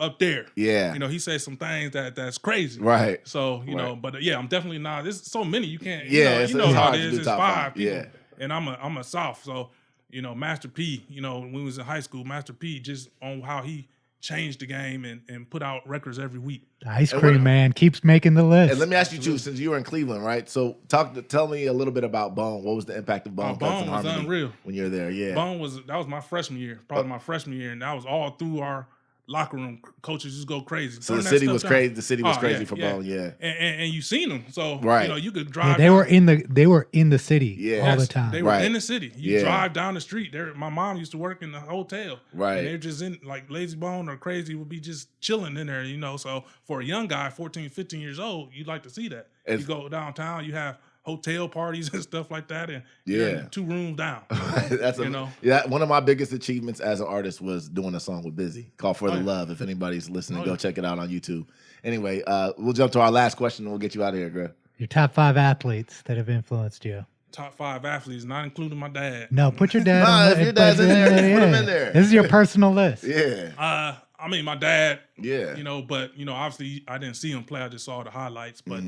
Speaker 4: up there.
Speaker 2: Yeah.
Speaker 4: He says some things that's crazy.
Speaker 2: Right.
Speaker 4: So, but yeah, I'm definitely Nas. There's so many you can't.
Speaker 2: Yeah.
Speaker 4: You know how it is. It's 5 people.
Speaker 2: Yeah.
Speaker 4: And I'm a South. So, Master P. When we was in high school, Master P. just on how he changed the game and put out records every week.
Speaker 3: The Ice Cream Man keeps making the list.
Speaker 2: And let me ask you too, since you were in Cleveland, right? So tell me a little bit about Bone. What was the impact of Bone?
Speaker 4: Bone was unreal
Speaker 2: when you were there. Yeah,
Speaker 4: Bone that was my freshman year, probably my freshman year, and that was all through our locker room. Coaches just go crazy.
Speaker 2: So the city was crazy. The city was crazy for Bone. Yeah,
Speaker 4: and you seen them, so you could drive.
Speaker 3: They were in the city all the time.
Speaker 4: They were in the city. You drive down the street. My mom used to work in the hotel.
Speaker 2: Right,
Speaker 4: and they're just in like Lazy Bone or Crazy would be just chilling in there. So for a young guy, 14, 15 years old, you'd like to see that. You go downtown, you have hotel parties and stuff like that, and you're 2 rooms down.
Speaker 2: That's one of my biggest achievements as an artist was doing a song with Busy called For the Love. If anybody's listening, go check it out on YouTube. Anyway, we'll jump to our last question and we'll get you out of here, Griff.
Speaker 3: Your top 5 athletes that have influenced you.
Speaker 4: Top 5 athletes, not including my dad.
Speaker 3: No, put your dad on
Speaker 2: if your dad's in there, put him in there.
Speaker 3: This is your personal list.
Speaker 2: Yeah.
Speaker 4: I mean, my dad.
Speaker 2: Yeah.
Speaker 4: But obviously I didn't see him play. I just saw the highlights. But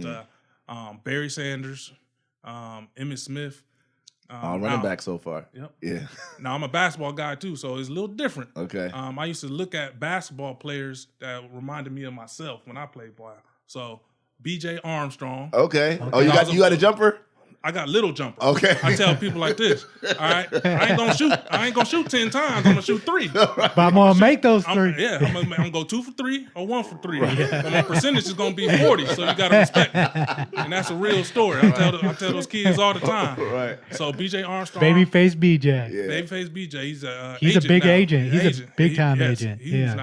Speaker 4: Barry Sanders, Emmitt Smith.
Speaker 2: Running back so far.
Speaker 4: Yep.
Speaker 2: Yeah.
Speaker 4: Now I'm a basketball guy too, so it's a little different.
Speaker 2: Okay.
Speaker 4: I used to look at basketball players that reminded me of myself when I played ball. So B.J. Armstrong.
Speaker 2: Okay. Oh, you got a jumper?
Speaker 4: I got little jumper.
Speaker 2: Okay.
Speaker 4: I tell people like this. All right. I ain't gonna shoot 10 times. I'm gonna shoot 3.
Speaker 3: But I'm gonna make those 3.
Speaker 4: I'm gonna go 2 for 3 or 1 for 3. But my percentage is gonna be 40. So you gotta respect it. And that's a real story. I tell those kids all the time.
Speaker 2: Right.
Speaker 4: So B.J. Armstrong.
Speaker 3: Babyface BJ.
Speaker 2: Yeah.
Speaker 4: Babyface BJ. He's a
Speaker 3: big
Speaker 4: now.
Speaker 3: agent. He's a big time
Speaker 4: Yes,
Speaker 3: agent.
Speaker 4: He's
Speaker 3: Yeah.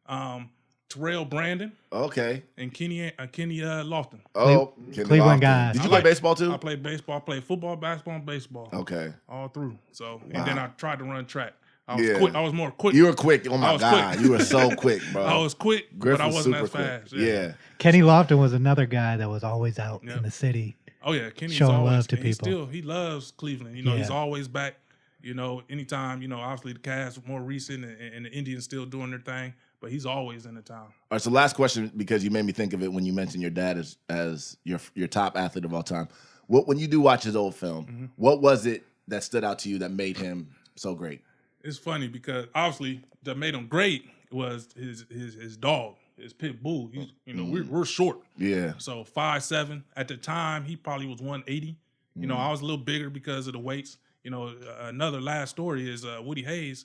Speaker 4: now. Terrell Brandon
Speaker 2: Okay.
Speaker 4: and Kenny Lathan.
Speaker 2: Oh,
Speaker 3: Cleveland guys.
Speaker 2: Did you play baseball too?
Speaker 4: I played baseball. I played football, basketball, and baseball.
Speaker 2: Okay.
Speaker 4: All through. So and then I tried to run track. I was
Speaker 2: Yeah.
Speaker 4: quick. I was more quick.
Speaker 2: You were quick. Oh
Speaker 4: I
Speaker 2: my
Speaker 4: was
Speaker 2: God.
Speaker 4: quick.
Speaker 2: You were so quick, bro.
Speaker 4: I was quick,
Speaker 2: Griff
Speaker 4: but I
Speaker 2: was
Speaker 4: wasn't
Speaker 2: super
Speaker 4: as fast.
Speaker 2: quick. Yeah.
Speaker 3: Kenny Lofton was another guy that was always out
Speaker 4: Yeah.
Speaker 3: in the city.
Speaker 4: Oh yeah, Kenny's
Speaker 3: Showing
Speaker 4: always,
Speaker 3: love to
Speaker 4: and
Speaker 3: people.
Speaker 4: He loves Cleveland. He's
Speaker 3: Yeah.
Speaker 4: always back. Anytime, obviously the Cavs more recent and the Indians still doing their thing, but he's always in the town.
Speaker 2: All right. So last question, because you made me think of it when you mentioned your dad as your top athlete of all time. When you do watch his old film, what was it that stood out to you that made him so great?
Speaker 4: It's funny because obviously that made him great was his dog, his pit bull. We're short.
Speaker 2: Yeah.
Speaker 4: So 5'7". At the time, he probably was 180. I was a little bigger because of the weights. Another last story is Woody Hayes.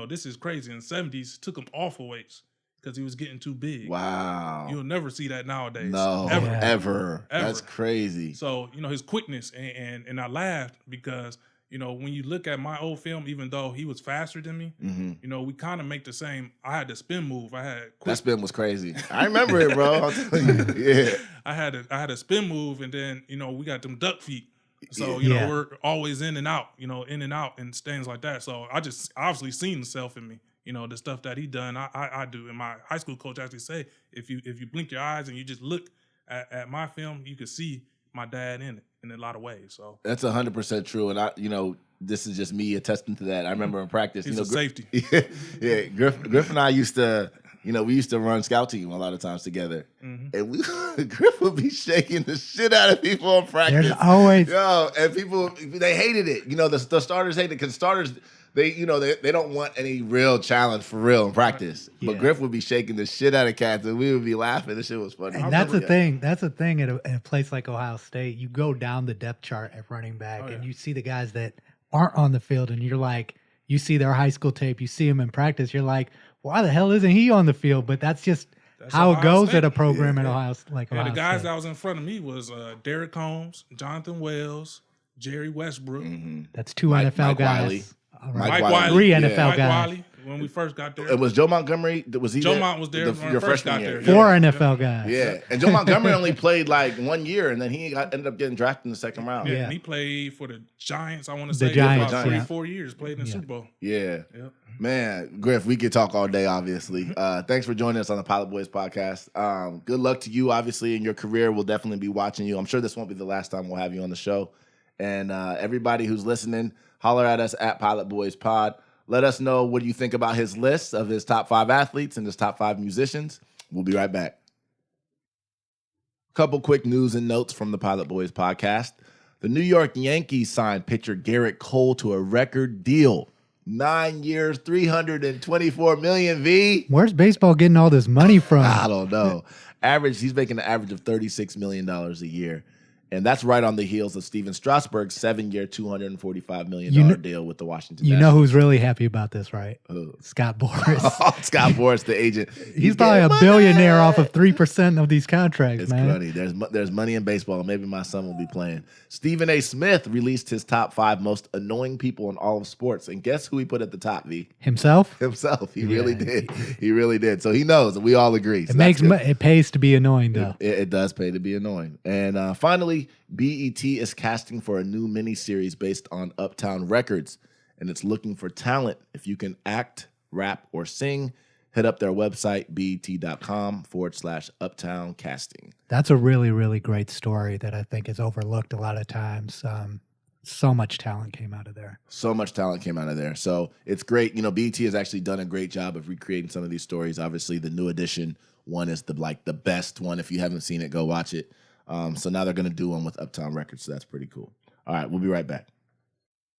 Speaker 4: This is crazy. In the 70s, took him off of weights because he was getting too big.
Speaker 2: Wow.
Speaker 4: You'll never see that nowadays.
Speaker 2: No,
Speaker 4: Ever.
Speaker 2: That's crazy.
Speaker 4: So, his quickness, and I laughed because, when you look at my old film, even though he was faster than me, we kind of make the same. I had the spin move. I had quick.
Speaker 2: That spin was crazy. I remember it, bro. I'll tell you. Yeah.
Speaker 4: I had a spin move, and then, we got them duck feet. So,
Speaker 3: Yeah.
Speaker 4: we're always in and out, and things like that. So I just obviously seen himself in me, the stuff that he done, I do. And my high school coach actually say, if you blink your eyes and you just look at my film, you can see my dad in it in a lot of ways. So
Speaker 2: That's 100% true. And this is just me attesting to that. I remember in practice,
Speaker 4: he's a safety.
Speaker 2: Yeah. Griff and I used to, we used to run scout team a lot of times together. And Griff would be shaking the shit out of people in practice.
Speaker 3: There's always
Speaker 2: And people, they hated it. The starters hated it because starters, they don't want any real challenge for real in practice.
Speaker 3: Yeah.
Speaker 2: But Griff would be shaking the shit out of cats, and we would be laughing. This shit was funny.
Speaker 3: And that's the thing. That's the thing at a place like Ohio State. You go down the depth chart at running back, and you see the guys that aren't on the field, and you're like, you see their high school tape, you see them in practice, you're like, why the hell isn't he on the field? But that's just how it goes at a program at Ohio State.
Speaker 4: The guys that was in front of me was Derrick Holmes, Jonathan Wells, Jerry Westbrook.
Speaker 3: That's 2 NFL
Speaker 2: Mike
Speaker 3: guys.
Speaker 2: Wiley.
Speaker 3: All
Speaker 2: Mike
Speaker 3: right.
Speaker 2: Wiley.
Speaker 3: 3
Speaker 2: Yeah.
Speaker 3: NFL
Speaker 4: Mike
Speaker 3: guys.
Speaker 4: Wiley, when we first got there.
Speaker 2: It was Joe Montgomery. Was he
Speaker 4: Joe
Speaker 2: there?
Speaker 4: Mont was there when
Speaker 2: your
Speaker 4: I first got
Speaker 2: freshman
Speaker 4: there.
Speaker 2: year.
Speaker 3: 4 NFL guys.
Speaker 2: Yeah, and Joe Montgomery only played like 1 year, and then he ended up getting drafted in the second round.
Speaker 4: Yeah,
Speaker 3: Yeah.
Speaker 4: and he played for the Giants, I want to
Speaker 3: The
Speaker 4: say,
Speaker 3: Giants,
Speaker 4: for about
Speaker 3: yeah.
Speaker 4: 3-4 years, played in the Super Bowl.
Speaker 2: Yeah.
Speaker 4: Yep.
Speaker 2: Man, Griff, we could talk all day, obviously. Thanks for joining us on the Pilot Boys podcast. Good luck to you, obviously, in your career. We'll definitely be watching you. I'm sure this won't be the last time we'll have you on the show. And everybody who's listening, holler at us at Pilot Boys Pod. Let us know what you think about his list of his top 5 athletes and his top 5 musicians. We'll be right back. Couple quick news and notes from the Pilot Boys podcast. The New York Yankees signed pitcher Garrett Cole to a record deal. 9 years, $324 million, V.
Speaker 3: Where's baseball getting all this money from?
Speaker 2: I don't know. He's making an average of $36 million a year. And that's right on the heels of Steven Strasburg's 7-year, $245 million deal with the Washington
Speaker 3: You know
Speaker 2: Nationals.
Speaker 3: who's really happy about this, right?
Speaker 2: Who?
Speaker 3: Scott Boras.
Speaker 2: Scott Boras, the agent.
Speaker 3: He's probably a billionaire off of 3% of these contracts,
Speaker 2: It's
Speaker 3: man.
Speaker 2: funny. There's money in baseball. Maybe my son will be playing. Stephen A. Smith released his top 5 most annoying people in all of sports. And guess who he put at the top, V?
Speaker 3: Himself?
Speaker 2: Himself. He really did. He really did. So he knows, and we all agree. So
Speaker 3: It pays to be annoying, though.
Speaker 2: It does pay to be annoying. And finally, BET is casting for a new miniseries based on Uptown Records, and it's looking for talent. If you can act, rap, or sing, hit up their website, bet.com/Uptown Casting.
Speaker 3: That's a really, really great story that I think is overlooked a lot of times. So much talent came out of there.
Speaker 2: So much talent came out of there. So it's great. You know, BET has actually done a great job of recreating some of these stories. Obviously, the new edition one is the best one. If you haven't seen it, go watch it. So now they're going to do one with Uptown Records. So that's pretty cool. All right, we'll be right back.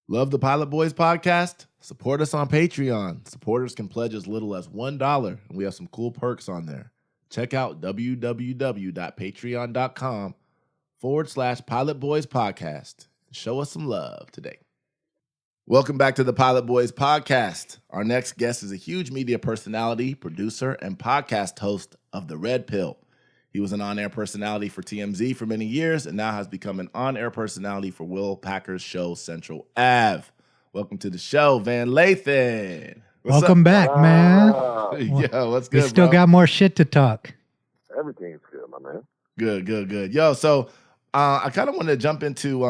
Speaker 2: Love the Pilot Boys podcast? Support us on Patreon. Supporters can pledge as little as $1, and we have some cool perks on there. Check out www.patreon.com/Pilot Boys podcast. Show us some love today. Welcome back to the Pilot Boys podcast. Our next guest is a huge media personality, producer, and podcast host of The Red Pill. He was an on-air personality for TMZ for many years and now has become an on-air personality for Will Packer's show Central Ave. Welcome to the show, Van Lathan.
Speaker 3: Welcome back, man.
Speaker 2: Yo, what's good,
Speaker 3: We still got more shit to talk.
Speaker 5: Everything's good, my man.
Speaker 2: Good. Yo, so I kind of want to jump into,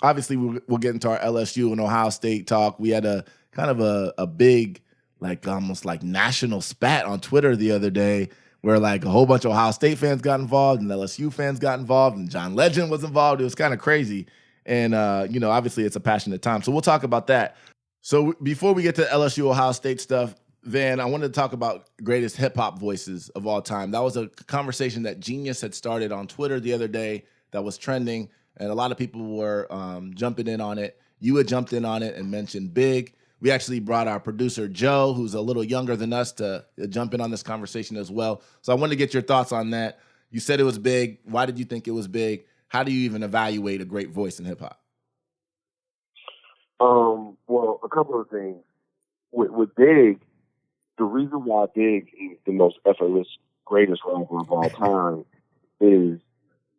Speaker 2: obviously we'll get into our LSU and Ohio State talk. We had a kind of a big, like almost like national spat on Twitter the other day where like a whole bunch of Ohio State fans got involved and LSU fans got involved and John Legend was involved. It was kind of crazy. And, obviously it's a passionate time. So we'll talk about that. So before we get to LSU Ohio State stuff, Van, I wanted to talk about greatest hip-hop voices of all time. That was a conversation that Genius had started on Twitter the other day that was trending, and a lot of people were jumping in on it. You had jumped in on it and mentioned Big. We actually brought our producer, Joe, who's a little younger than us, to jump in on this conversation as well. So I wanted to get your thoughts on that. You said it was big. Why did you think it was big? How do you even evaluate a great voice in hip-hop?
Speaker 5: Well, a couple of things. With Big, the reason why Big is the most effortless, greatest rapper of all time is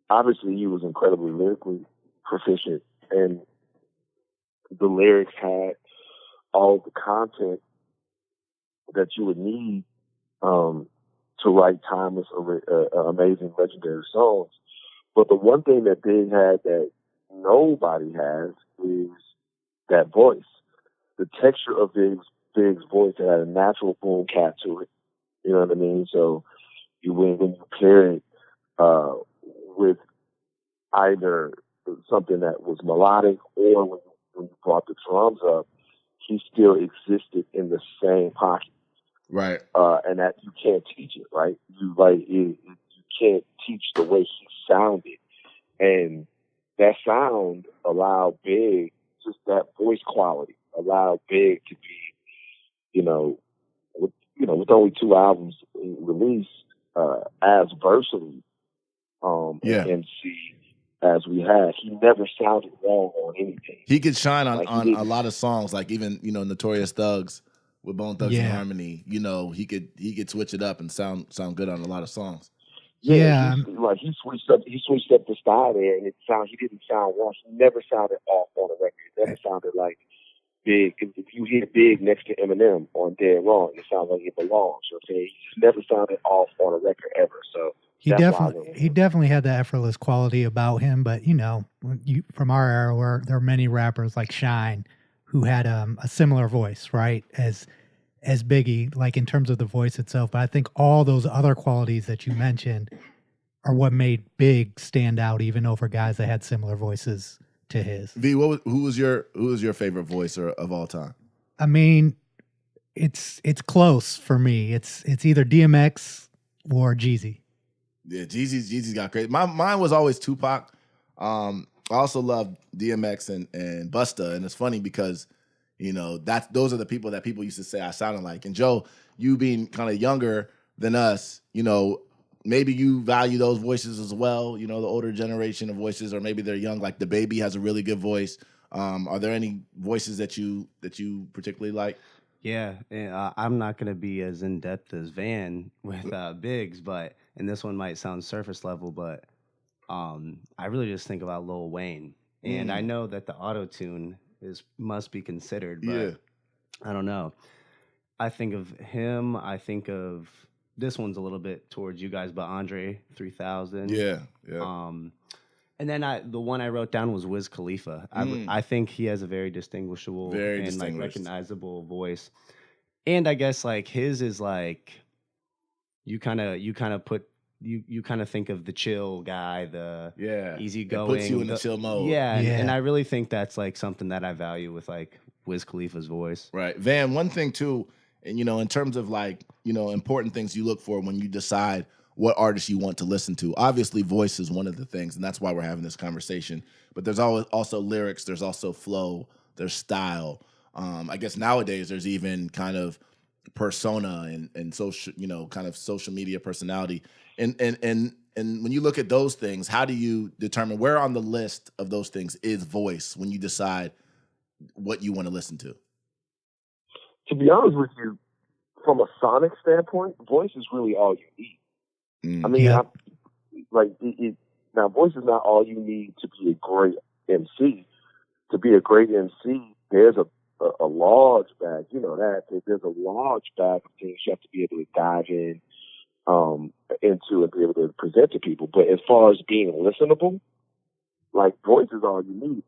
Speaker 5: obviously he was incredibly lyrically proficient, and the lyrics had all the content that you would need to write timeless, amazing, legendary songs. But the one thing that Big had that nobody has is that voice. The texture of Big's voice had a natural boom cat to it. You know what I mean? So when you pair it with either something that was melodic or when you brought the drums up, he still existed in the same pocket.
Speaker 2: Right.
Speaker 5: And that you can't teach it, right? You can't teach the way he sounded. And that sound allowed Big, just that voice quality, allowed Big to be, with only 2 albums released, as versatile in MC as we had. He never sounded wrong on anything.
Speaker 2: He could shine on a lot of songs, like even, Notorious Thugs with Bone Thugs and Harmony. He could switch it up and sound good on a lot of songs.
Speaker 3: Yeah.
Speaker 5: He switched up the style there, and he didn't sound wrong. He never sounded off on a record. It never sounded like Big. If you hear Big next to Eminem on Dead Wrong, it sounds like it belongs. You know what I'm saying? He never sounded off on a record ever. So
Speaker 3: he definitely had that effortless quality about him. But from our era, where there are many rappers like Shine who had a similar voice, right, as Biggie, like in terms of the voice itself. But I think all those other qualities that you mentioned are what made Big stand out even over guys that had similar voices to his.
Speaker 2: V, who was your favorite voice of all time?
Speaker 3: I mean, it's close for me. It's either DMX or Jeezy.
Speaker 2: Yeah, Jeezy's got great. Mine was always Tupac. I also love DMX and Busta, and it's funny because those are the people that people used to say I sounded like. And Joe, you being kind of younger than us, maybe you value those voices as well, the older generation of voices, or maybe they're young, like the Baby has a really good voice. Are there any voices that you particularly like?
Speaker 6: Yeah, I'm not going to be as in-depth as Van with Biggs, and this one might sound surface level, but I really just think about Lil Wayne. And I know that the auto-tune must be considered, but I don't know. I think of him, I think of... This one's a little bit towards you guys, but Andre 3000.
Speaker 2: Yeah.
Speaker 6: And then the one I wrote down was Wiz Khalifa. I think he has a very distinguishable like recognizable voice. And I guess like his is like you kind of put you kind of think of the chill guy, the easygoing.
Speaker 2: It puts you in the chill mode.
Speaker 6: Yeah, and I really think that's like something that I value with like Wiz Khalifa's voice.
Speaker 2: Right. Van, one thing too, and in terms of like, important things you look for when you decide what artists you want to listen to. Obviously, voice is one of the things, and that's why we're having this conversation. But there's also lyrics, there's also flow, there's style. I guess nowadays there's even kind of persona and social, kind of social media personality. And when you look at those things, how do you determine where on the list of those things is voice when you decide what you want to listen to?
Speaker 5: To be honest with you, from a sonic standpoint, voice is really all you need. I mean, now voice is not all you need to be a great MC. To be a great MC, there's a large bag, there's a large bag of things you have to be able to dive in into and be able to present to people. But as far as being listenable, like voice is all you need.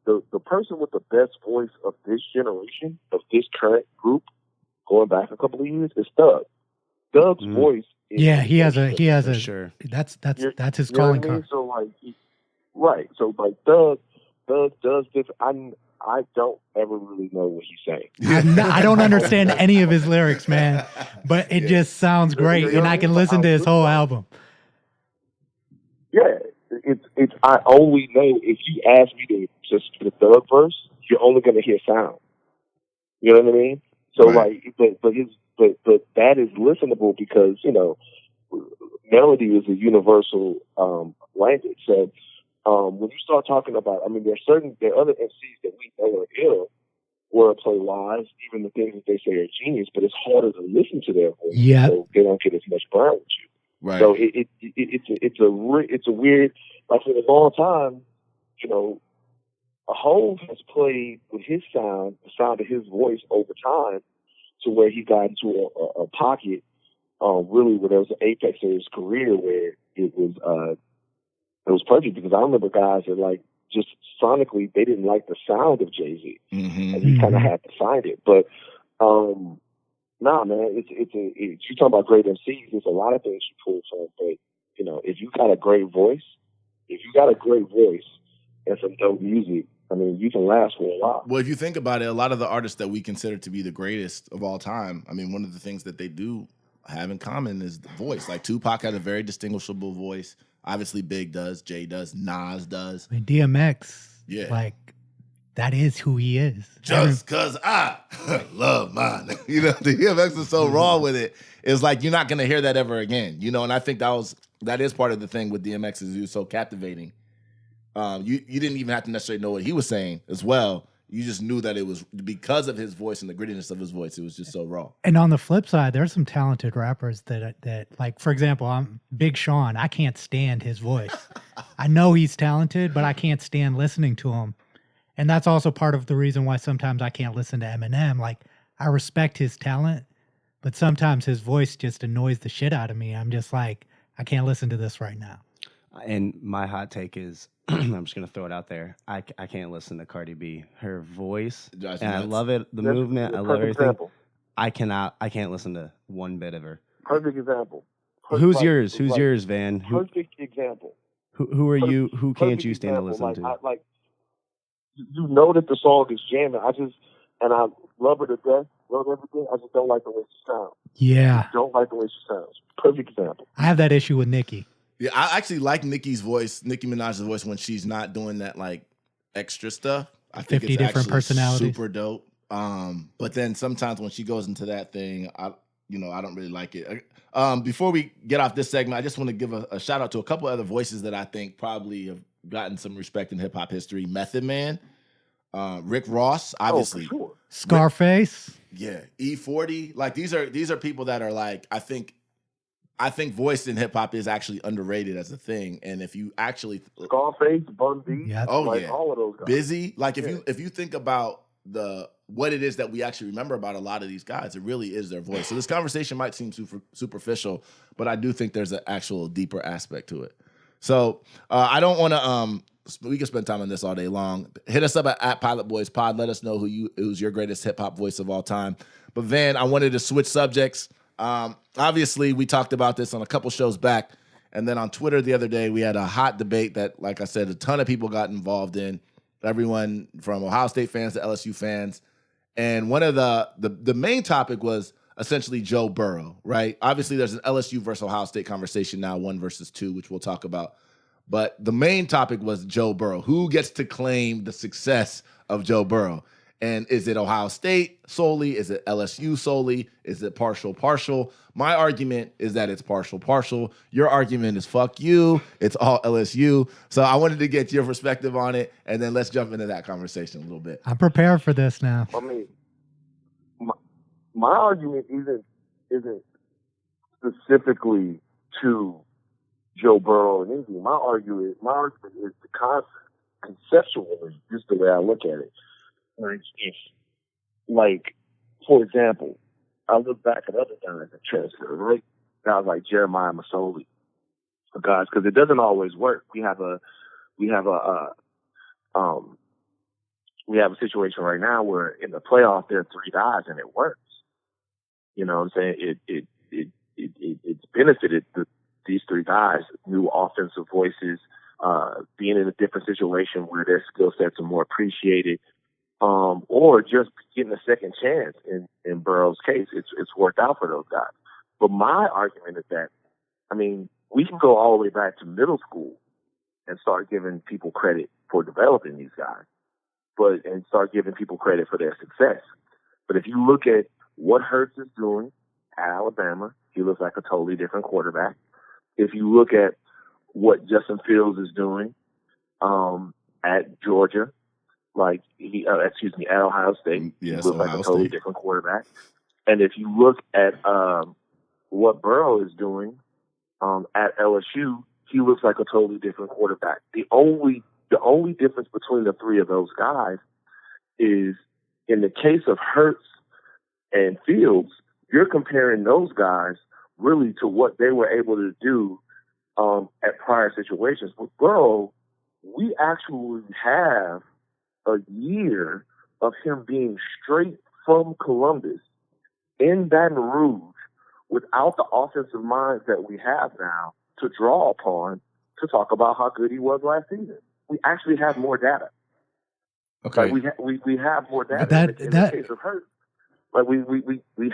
Speaker 5: The person with the best voice of this generation, of this current group, going back a couple of years, is Thug. Thug's voice.
Speaker 3: He has a.
Speaker 6: Sure.
Speaker 3: That's his calling card.
Speaker 5: So like, So like Thug does this. I don't ever really know what he's saying.
Speaker 3: I don't understand any of his lyrics, man, but it just sounds great, and I can listen to his whole album.
Speaker 5: Yeah, it's. I only know if you ask me to just the Thug verse, you're only going to hear sound. You know what I mean? So
Speaker 2: right.
Speaker 5: but that is listenable because melody is a universal language. So when you start talking about, I mean, there are other MCs that we know are ill, wordplay wise, even the things that they say are genius, but it's harder to listen to their voice.
Speaker 3: Yeah,
Speaker 5: so they don't get as much burn with you.
Speaker 2: Right.
Speaker 5: So it's a weird, like for a long time, Hov has played with his sound, the sound of his voice over time, to where he got into a pocket, really where there was an apex of his career where it was perfect, because I remember guys that like just sonically they didn't like the sound of Jay-Z, and he kind of had to find it. But man, it's you talking about great MCs. There's a lot of things you pull from, but if you got a great voice, and some dope music, I mean, you can last for a while.
Speaker 2: Well, if you think about it, a lot of the artists that we consider to be the greatest of all time, I mean, one of the things that they do have in common is the voice. Like Tupac had a very distinguishable voice. Obviously, Big does, Jay does, Nas does.
Speaker 3: I mean, DMX,
Speaker 2: yeah,
Speaker 3: that is who he is.
Speaker 2: Just because I love mine. DMX is so raw with it. It's like you're not going to hear that ever again. And I think that is part of the thing with DMX is he was so captivating. You didn't even have to necessarily know what he was saying as well. You just knew that it was because of his voice and the grittiness of his voice. It was just so raw.
Speaker 3: And on the flip side, there's some talented rappers that like, for example, I'm Big Sean. I can't stand his voice. I know he's talented, but I can't stand listening to him. And that's also part of the reason why sometimes I can't listen to Eminem. Like, I respect his talent, but sometimes his voice just annoys the shit out of me. I'm just like, I can't listen to this right now.
Speaker 6: And my hot take is, I'm just going to throw it out there. I can't listen to Cardi B. Her voice, and I love it, the movement, I love everything.
Speaker 5: Example.
Speaker 6: I can't listen to one bit of her.
Speaker 5: Perfect example.
Speaker 6: Who's yours? Who's yours, Van?
Speaker 5: Perfect example.
Speaker 6: Who are you? Who can't you stand to listen to?
Speaker 5: You know that the song is jamming. I love her to death, love everything. I just don't like the way she sounds.
Speaker 3: Yeah.
Speaker 5: I don't like the way she sounds. Perfect example.
Speaker 3: I have that issue with Nicki.
Speaker 2: Yeah, I actually like Nicki's voice, Nicki Minaj's voice, when she's not doing that like extra stuff. I think
Speaker 3: 50
Speaker 2: it's
Speaker 3: different personalities.
Speaker 2: Super dope. But then sometimes when she goes into that thing, I don't really like it. Before we get off this segment, I just want to give a shout out to a couple other voices that I think probably have gotten some respect in hip hop history. Method Man, Rick Ross, obviously.
Speaker 5: For sure.
Speaker 3: Scarface.
Speaker 2: Yeah, E40. Like these are people that are like, I think voice in hip hop is actually underrated as a thing. And if you actually
Speaker 5: Scarface, Bun B,
Speaker 3: yeah.
Speaker 2: all of those guys. Busy. Like if you think about what it is that we actually remember about a lot of these guys, it really is their voice. So this conversation might seem superficial, but I do think there's an actual deeper aspect to it. So I don't want to we can spend time on this all day long. Hit us up at Pilot Boys Pod. Let us know who's your greatest hip hop voice of all time. But Van, I wanted to switch subjects. Obviously, we talked about this on a couple shows back, and then on Twitter the other day, we had a hot debate that, like I said, a ton of people got involved in. Everyone from Ohio State fans to LSU fans, and one of the main topic was essentially Joe Burrow, right? Obviously, there's an LSU versus Ohio State conversation now, 1 versus 2, which we'll talk about. But the main topic was Joe Burrow. Who gets to claim the success of Joe Burrow? And is it Ohio State solely? Is it LSU solely? Is it partial? My argument is that it's partial. Your argument is fuck you. It's all LSU. So I wanted to get your perspective on it, and then let's jump into that conversation a little bit.
Speaker 3: I'm prepared for this now.
Speaker 5: I mean, my argument isn't specifically to Joe Burrow and anything. My argument is the concept, conceptually, just the way I look at it. Like, for example, I look back at other guys that transfer, right? Guys like Jeremiah Masoli, guys, because it doesn't always work. We have a situation right now where in the playoff there are 3 guys and it works. You know what I'm saying? It's benefited these 3 guys, new offensive voices, being in a different situation where their skill sets are more appreciated, or just getting a second chance. In Burrow's case, it's worked out for those guys. But my argument is that, I mean, we can go all the way back to middle school and start giving people credit for developing these guys, and start giving people credit for their success. But if you look at what Hurts is doing at Alabama, he looks like a totally different quarterback. If you look at what Justin Fields is doing at Georgia, at Ohio State, he looks like a totally different quarterback. And if you look at what Burrow is doing at LSU, he looks like a totally different quarterback. The only difference between the 3 of those guys is, in the case of Hurts and Fields, you're comparing those guys really to what they were able to do at prior situations. With Burrow, we actually have a year of him being straight from Columbus in Baton Rouge without the offensive minds that we have now to draw upon to talk about how good he was last season. We actually have more data.
Speaker 2: Okay.
Speaker 5: Like we have more data. In the case of Hurts, like we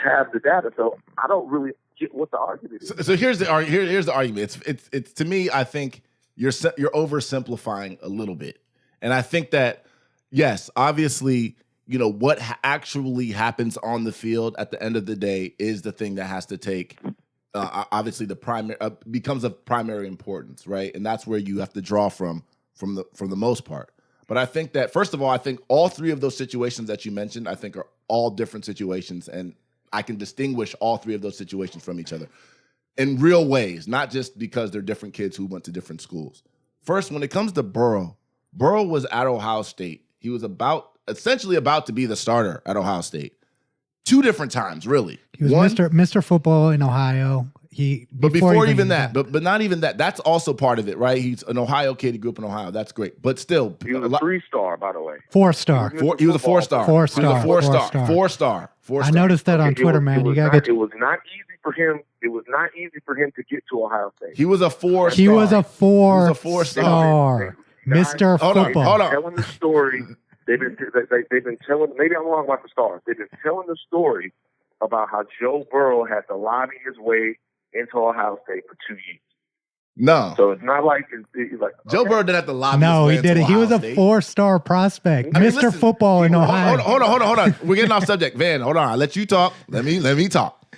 Speaker 5: have the data. So I don't really get what the argument is.
Speaker 2: So here's the argument. It's to me, I think you're oversimplifying a little bit, and I think that yes, obviously, you know what actually happens on the field at the end of the day is the thing that has to take. Obviously, the primary becomes of primary importance, right? And that's where you have to draw from the most part. But I think that, first of all, I think all 3 of those situations that you mentioned, I think are all different situations, and I can distinguish all 3 of those situations from each other in real ways, not just because they're different kids who went to different schools. First, when it comes to Burrow was at Ohio State. He was essentially about to be the starter at Ohio State. 2 different times, really.
Speaker 3: He was Mr. Football in Ohio.
Speaker 2: Before even that, but not even that. That's also part of it, right? He's an Ohio kid. He grew up in Ohio. That's great. But still,
Speaker 5: he was a 3-star, by the way.
Speaker 3: 4-star.
Speaker 2: He was a 4-star.
Speaker 3: 4-star.
Speaker 2: 4-star. 4-star.
Speaker 3: I noticed that on Twitter, man. You gotta get.
Speaker 5: It was not easy for him. It was not easy for him to get to Ohio State.
Speaker 2: He was a 4-star.
Speaker 3: He was a 4-star.
Speaker 2: 4-star.
Speaker 3: Mr. Football.
Speaker 2: Hold on.
Speaker 5: Telling the story. They've been telling. Maybe I'm wrong about the stars. They've been telling the story about how Joe Burrow had to lobby his way into Ohio State for 2 years.
Speaker 2: No.
Speaker 5: So it's not like
Speaker 2: Joe Burrow didn't have to lobby.
Speaker 3: No,
Speaker 2: his
Speaker 3: he didn't. He was a 4-star prospect. Mr. Football in Ohio.
Speaker 2: Hold on. We're getting off subject. Van, hold on. I'll let you talk. Let me talk.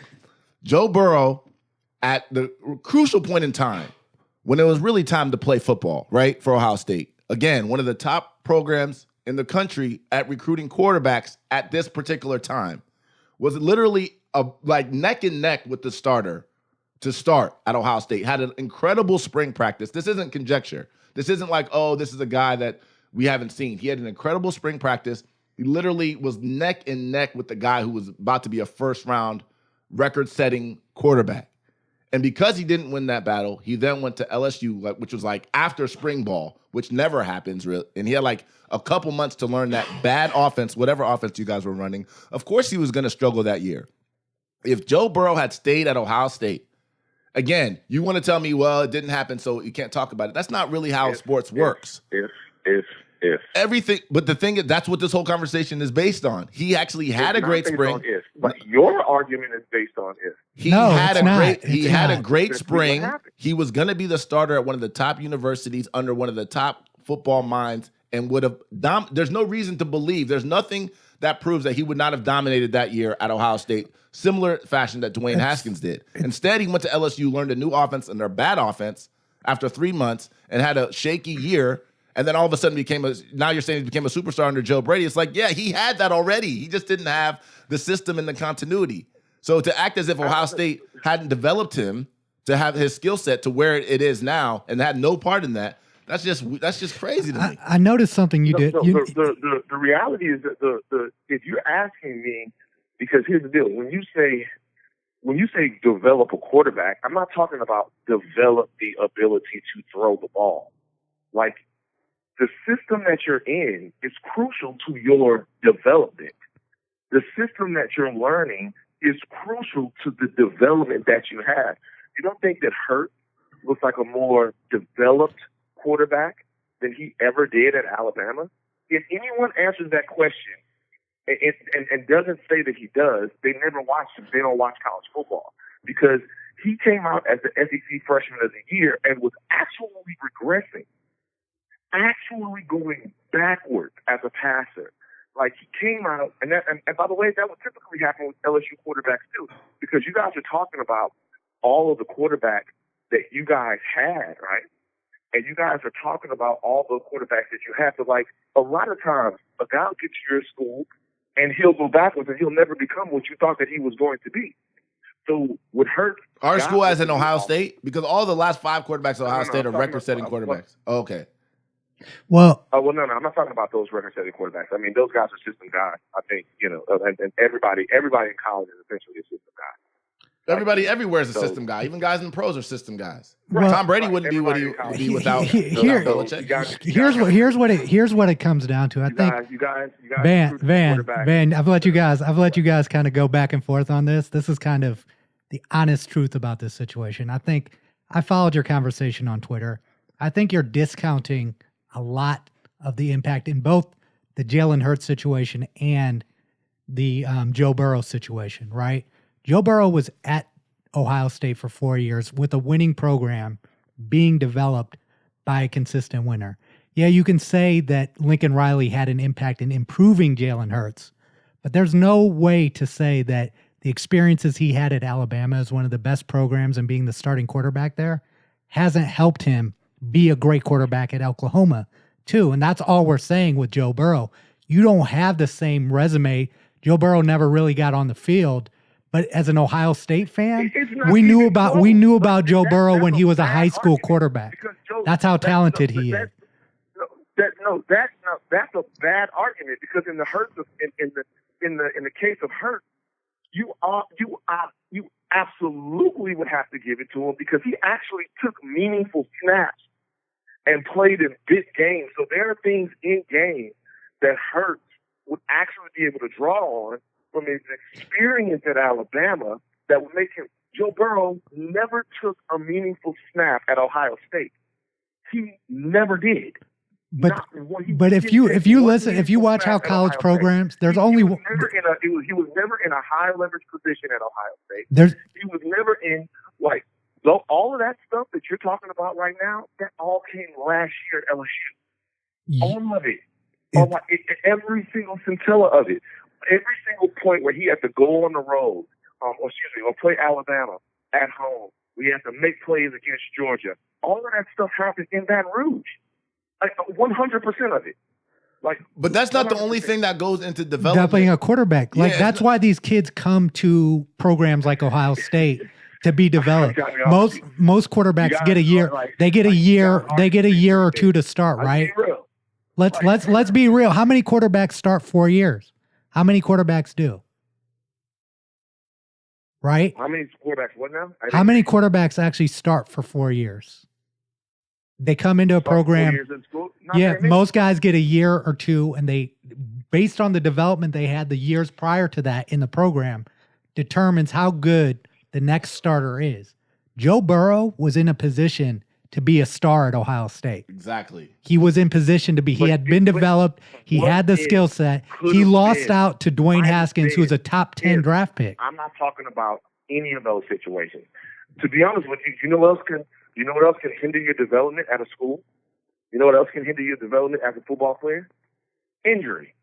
Speaker 2: Joe Burrow, at the crucial point in time, when it was really time to play football, right, for Ohio State. Again, one of the top programs in the country at recruiting quarterbacks at this particular time, was literally neck and neck with the starter to start at Ohio State. Had an incredible spring practice. This isn't conjecture. This isn't like, oh, this is a guy that we haven't seen. He had an incredible spring practice. He literally was neck and neck with the guy who was about to be a first-round record-setting quarterback. And because he didn't win that battle, he then went to LSU, which was after spring ball, which never happens, really. And he had a couple months to learn that bad offense, whatever offense you guys were running. Of course he was going to struggle that year. If Joe Burrow had stayed at Ohio State, again, you want to tell me, well, it didn't happen, so you can't talk about it. That's not really how sports works.
Speaker 5: If.
Speaker 2: Everything, but the thing is, that's what this whole conversation is based on. He actually had a great spring.
Speaker 5: But your argument is based on if.
Speaker 2: He had a great
Speaker 5: That's
Speaker 2: spring.
Speaker 5: what happened.
Speaker 2: He was going to be the starter at one of the top universities under one of the top football minds and would have there's no reason to believe, there's nothing that proves that he would not have dominated that year at Ohio State, similar fashion that Dwayne Haskins did. Instead, he went to LSU, learned a new offense and their bad offense after 3 months and had a shaky year. And then all of a sudden now you're saying he became a superstar under Joe Brady. It's like, yeah, he had that already. He just didn't have the system and the continuity. So to act as if Ohio State hadn't developed him to have his skill set to where it is now and had no part in that, that's just crazy to me.
Speaker 3: I noticed something you did.
Speaker 5: The reality is that if you're asking me, because here's the deal, when you say develop a quarterback, I'm not talking about develop the ability to throw the ball. Like, the system that you're in is crucial to your development. The system that you're learning is crucial to the development that you have. You don't think that Hurt looks like a more developed quarterback than he ever did at Alabama? If anyone answers that question and doesn't say that he does, they never watched him. They don't watch college football, because he came out as the SEC Freshman of the Year and was actually regressing. Actually going backwards as a passer. Like, he came out, and by the way, that would typically happen with LSU quarterbacks too, because you guys are talking about all of the quarterbacks that you guys had, right? And you guys are talking about all the quarterbacks that you have. But like, a lot of times, a guy will get to your school and he'll go backwards and he'll never become what you thought that he was going to be. So what hurt
Speaker 2: our school as in Ohio State, because all the last 5 quarterbacks at Ohio State are record-setting quarterbacks. Okay.
Speaker 3: Well,
Speaker 5: no, I'm not talking about those record-setting quarterbacks. I mean, those guys are system guys. I think, and everybody in college is essentially a system guy.
Speaker 2: Everybody everywhere is a system guy. Even guys in the pros are system guys.
Speaker 3: Well,
Speaker 2: Tom Brady wouldn't be what he would be without Belichick.
Speaker 3: Here's what it comes down to. I think
Speaker 5: you guys
Speaker 3: Van, I've let you guys kind of go back and forth on this. This is kind of the honest truth about this situation. I think I followed your conversation on Twitter. I think you're discounting a lot of the impact in both the Jalen Hurts situation and the Joe Burrow situation, right? Joe Burrow was at Ohio State for 4 years with a winning program being developed by a consistent winner. Yeah, you can say that Lincoln Riley had an impact in improving Jalen Hurts, but there's no way to say that the experiences he had at Alabama as one of the best programs and being the starting quarterback there hasn't helped him be a great quarterback at Oklahoma too. And that's all we're saying with Joe Burrow. You don't have the same resume. Joe Burrow never really got on the field, but as an Ohio State fan, we knew about Joe Burrow when he was a high school quarterback. That's how talented he is.
Speaker 5: That's a bad argument, because in the Hurts in the case of Hurts, you absolutely would have to give it to him, because he actually took meaningful snaps and played in big games. So there are things in game that Hurts would actually be able to draw on from his experience at Alabama that would make him. Joe Burrow never took a meaningful snap at Ohio State. He never did.
Speaker 3: But if you watch how college programs, there's only
Speaker 5: he was never in a high leverage position at Ohio State. He was never in, like, all of that stuff that you're talking about right now. That all came last year at LSU. All of it. Every single scintilla of it. Every single point where he had to go on the road, or play Alabama at home. We had to make plays against Georgia. All of that stuff happened in Baton Rouge. 100% of it.
Speaker 2: But that's not the only thing that goes into developing
Speaker 3: a quarterback. That's why these kids come to programs like Ohio State to be developed. Most quarterbacks get a year. They get a year or two to start, right? Let's be real. How many quarterbacks start 4 years? How many quarterbacks do? Right?
Speaker 5: How many quarterbacks? What now?
Speaker 3: How many quarterbacks actually start for 4 years? They come into a program. Most guys get a year or two, and they, based on the development they had the years prior to that in the program, determines how good the next starter is. Joe Burrow was in a position to be a star at Ohio State.
Speaker 2: Exactly.
Speaker 3: He was in position to be. He had been developed. He had the skill set. He lost out to Dwayne Haskins, who was a top 10 draft pick.
Speaker 7: I'm not talking about any of those situations. To be honest with you, you know what else can hinder your development at a school? You know what else can hinder your development as a football player? Injury.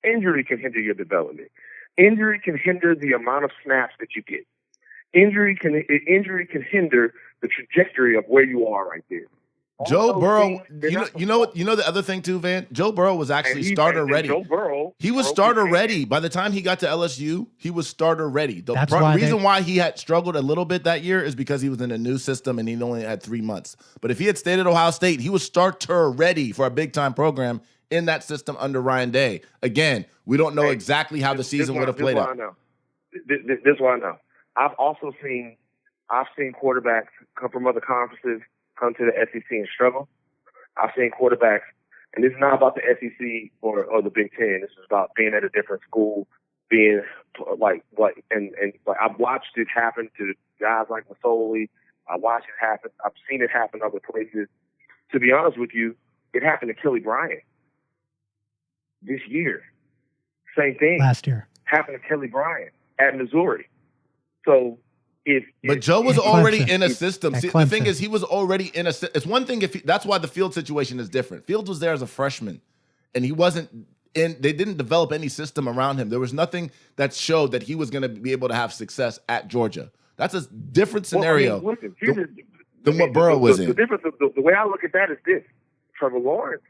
Speaker 7: Injury can hinder your development. Injury can hinder the amount of snaps that you get. Injury can hinder the trajectory of where you are right there.
Speaker 2: Joe Burrow, you know the other thing too, Van? Joe Burrow was actually starter ready.
Speaker 7: Joe Burrow,
Speaker 2: he was starter ready. By the time he got to LSU, he was starter ready. The reason why he had struggled a little bit that year is because he was in a new system and he only had 3 months. But if he had stayed at Ohio State, he was starter ready for a big-time program in that system under Ryan Day. Again, we don't know exactly how the season would have played out.
Speaker 7: This is what I know. I've seen quarterbacks come from other conferences, come to the SEC and struggle. I've seen quarterbacks, and this is not about the SEC or the Big Ten. This is about being at a different school, being I've watched it happen to guys like Masoli. I watched it happen. I've seen it happen other places. To be honest with you, it happened to Kelly Bryant this year. Same thing.
Speaker 3: Last year.
Speaker 7: Happened to Kelly Bryant at Missouri. So
Speaker 2: but Joe was already in a system. See, the thing is, he was already in a. It's one thing if that's why the Field situation is different. Fields was there as a freshman, and he wasn't in. They didn't develop any system around him. There was nothing that showed that he was going to be able to have success at Georgia. That's a different scenario than what Burrow was in.
Speaker 7: The difference, the way I look at that is this: Trevor Lawrence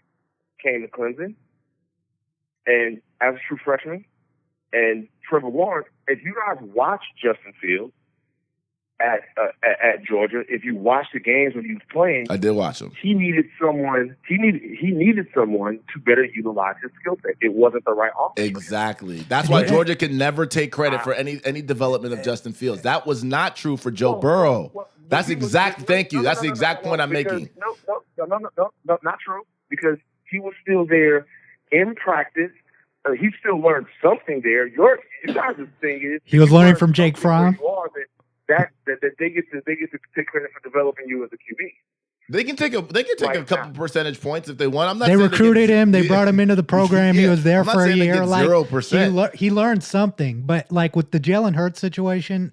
Speaker 7: came to Clemson, and as a true freshman, and Trevor Lawrence. If you guys watch Justin Fields at Georgia, if you watch the games when he was playing,
Speaker 2: I did watch him.
Speaker 7: He needed someone. He needed someone to better utilize his skill set. It wasn't the right offense.
Speaker 2: Exactly. That's why Georgia can never take credit for any development of Justin Fields. That was not true for Joe Burrow. That's the exact point I'm making.
Speaker 7: No, not true. Because he was still there in practice. He still learned something there. You guys' thing is
Speaker 3: he was learning from Jake Fromm.
Speaker 7: That they get to take credit for developing you as a QB.
Speaker 2: They can take a couple percentage points if they want. I'm not.
Speaker 3: They recruited him. They brought him into the program. He was there for a year.
Speaker 2: 0%.
Speaker 3: He learned something. But like with the Jalen Hurts situation,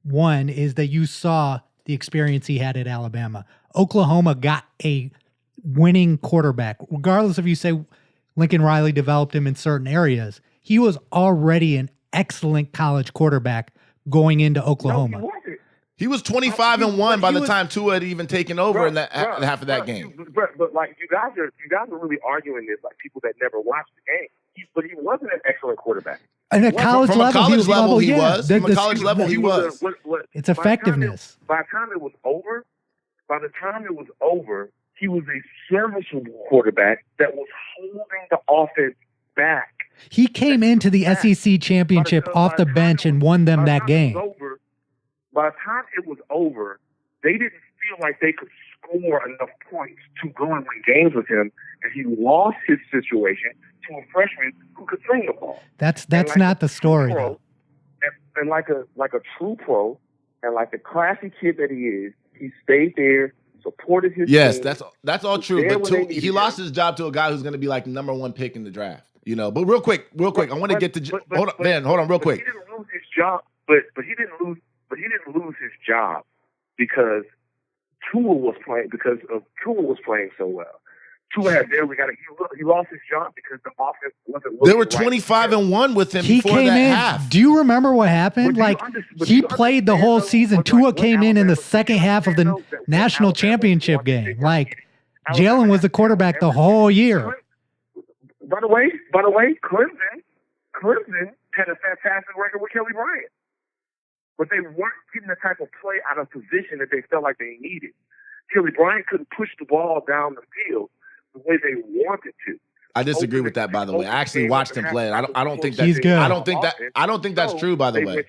Speaker 3: one is that you saw the experience he had at Alabama. Oklahoma got a winning quarterback, regardless if you say Lincoln Riley developed him in certain areas. He was already an excellent college quarterback going into Oklahoma.
Speaker 7: No,
Speaker 2: he was 25-1 by the time Tua had even taken over in that half of that game.
Speaker 7: But like you guys are really arguing this like people that never watched the game. But he wasn't an excellent quarterback.
Speaker 3: And at college
Speaker 2: From a college level, he
Speaker 3: was.
Speaker 2: From a college level, he was.
Speaker 3: It's effectiveness.
Speaker 7: By the time it was over, he was a serviceable quarterback that was holding the offense back.
Speaker 3: He came into the SEC championship off the bench and won them that game.
Speaker 7: By the time it was over, they didn't feel like they could score enough points to go and win games with him, and he lost his situation to a freshman who could throw the ball.
Speaker 3: That's not the story.
Speaker 7: And like a true pro, and like the classy kid that he is, he stayed there. Supported his team.
Speaker 2: That's all true. But he lost his job to a guy who's going to be like the number 1 pick in the draft. You know. But real quick, I want to get to hold on, real quick.
Speaker 7: He didn't lose his job, but he didn't lose his job because Tua was playing so well. Tua had barely got it. He lost his job because the offense wasn't.
Speaker 2: They were 25-1 with him before that half.
Speaker 3: Do you remember what happened? He played the whole season. Tua came in the second half of the national championship game. Like Jalen was the quarterback the whole year.
Speaker 7: By the way, Clemson had a fantastic record with Kelly Bryant, but they weren't getting the type of play out of position that they felt like they needed. Kelly Bryant couldn't push the ball down the field the way they wanted to.
Speaker 2: I disagree with that, by the way. I actually watched him play. I don't think that's
Speaker 3: he's good.
Speaker 2: I don't think that's true, by the way.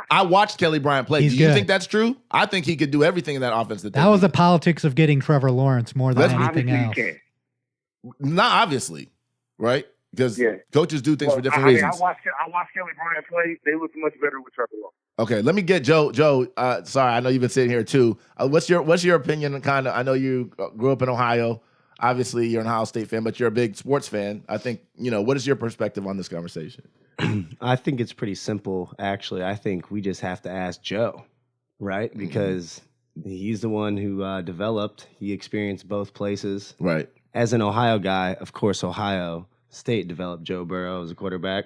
Speaker 2: I watched Kelly Bryant play. Do you think that's true? I think he could do everything in that offense. That
Speaker 3: was the politics of getting Trevor Lawrence more than anything else.
Speaker 2: Not obviously, right? because coaches do things for different reasons.
Speaker 7: I watched Kelly Bryant play. They look much better with Trevor Lawrence.
Speaker 2: Okay, let me get Joe. Joe, sorry, I know you've been sitting here too. What's your opinion on kind of? I know you grew up in Ohio. Obviously, you're an Ohio State fan, but you're a big sports fan. I think what is your perspective on this conversation?
Speaker 6: I think it's pretty simple, actually. I think we just have to ask Joe, right? Because he's the one who developed. He experienced both places.
Speaker 2: Right.
Speaker 6: As an Ohio guy, of course, Ohio State developed Joe Burrow as a quarterback,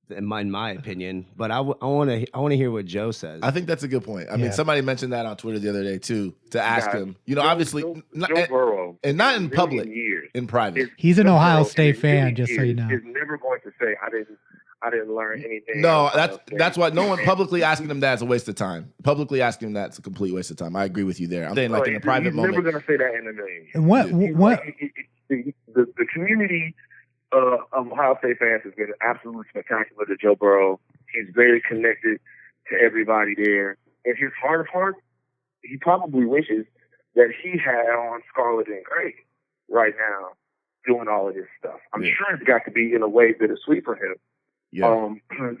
Speaker 6: in my opinion. But I want to hear what Joe says.
Speaker 2: I think that's a good point. I mean, somebody mentioned that on Twitter the other day too, to ask him. Obviously,
Speaker 7: Joe Burrow,
Speaker 2: and not in public, in private.
Speaker 3: He's an Ohio State fan, just so you know.
Speaker 7: He's never going to say I didn't learn anything.
Speaker 2: No, that's why no one publicly asking him that is a waste of time. Publicly asking him that's a complete waste of time. I agree with you there. I'm saying in a private moment.
Speaker 7: He's never going to say that in a million years.
Speaker 3: And what?
Speaker 7: The community of Ohio State fans has been absolutely spectacular to Joe Burrow. He's very connected to everybody there. In his heart of hearts, he probably wishes that he had on scarlet and gray right now doing all of this stuff. I'm sure it's got to be in a way bittersweet for him.
Speaker 2: Yeah.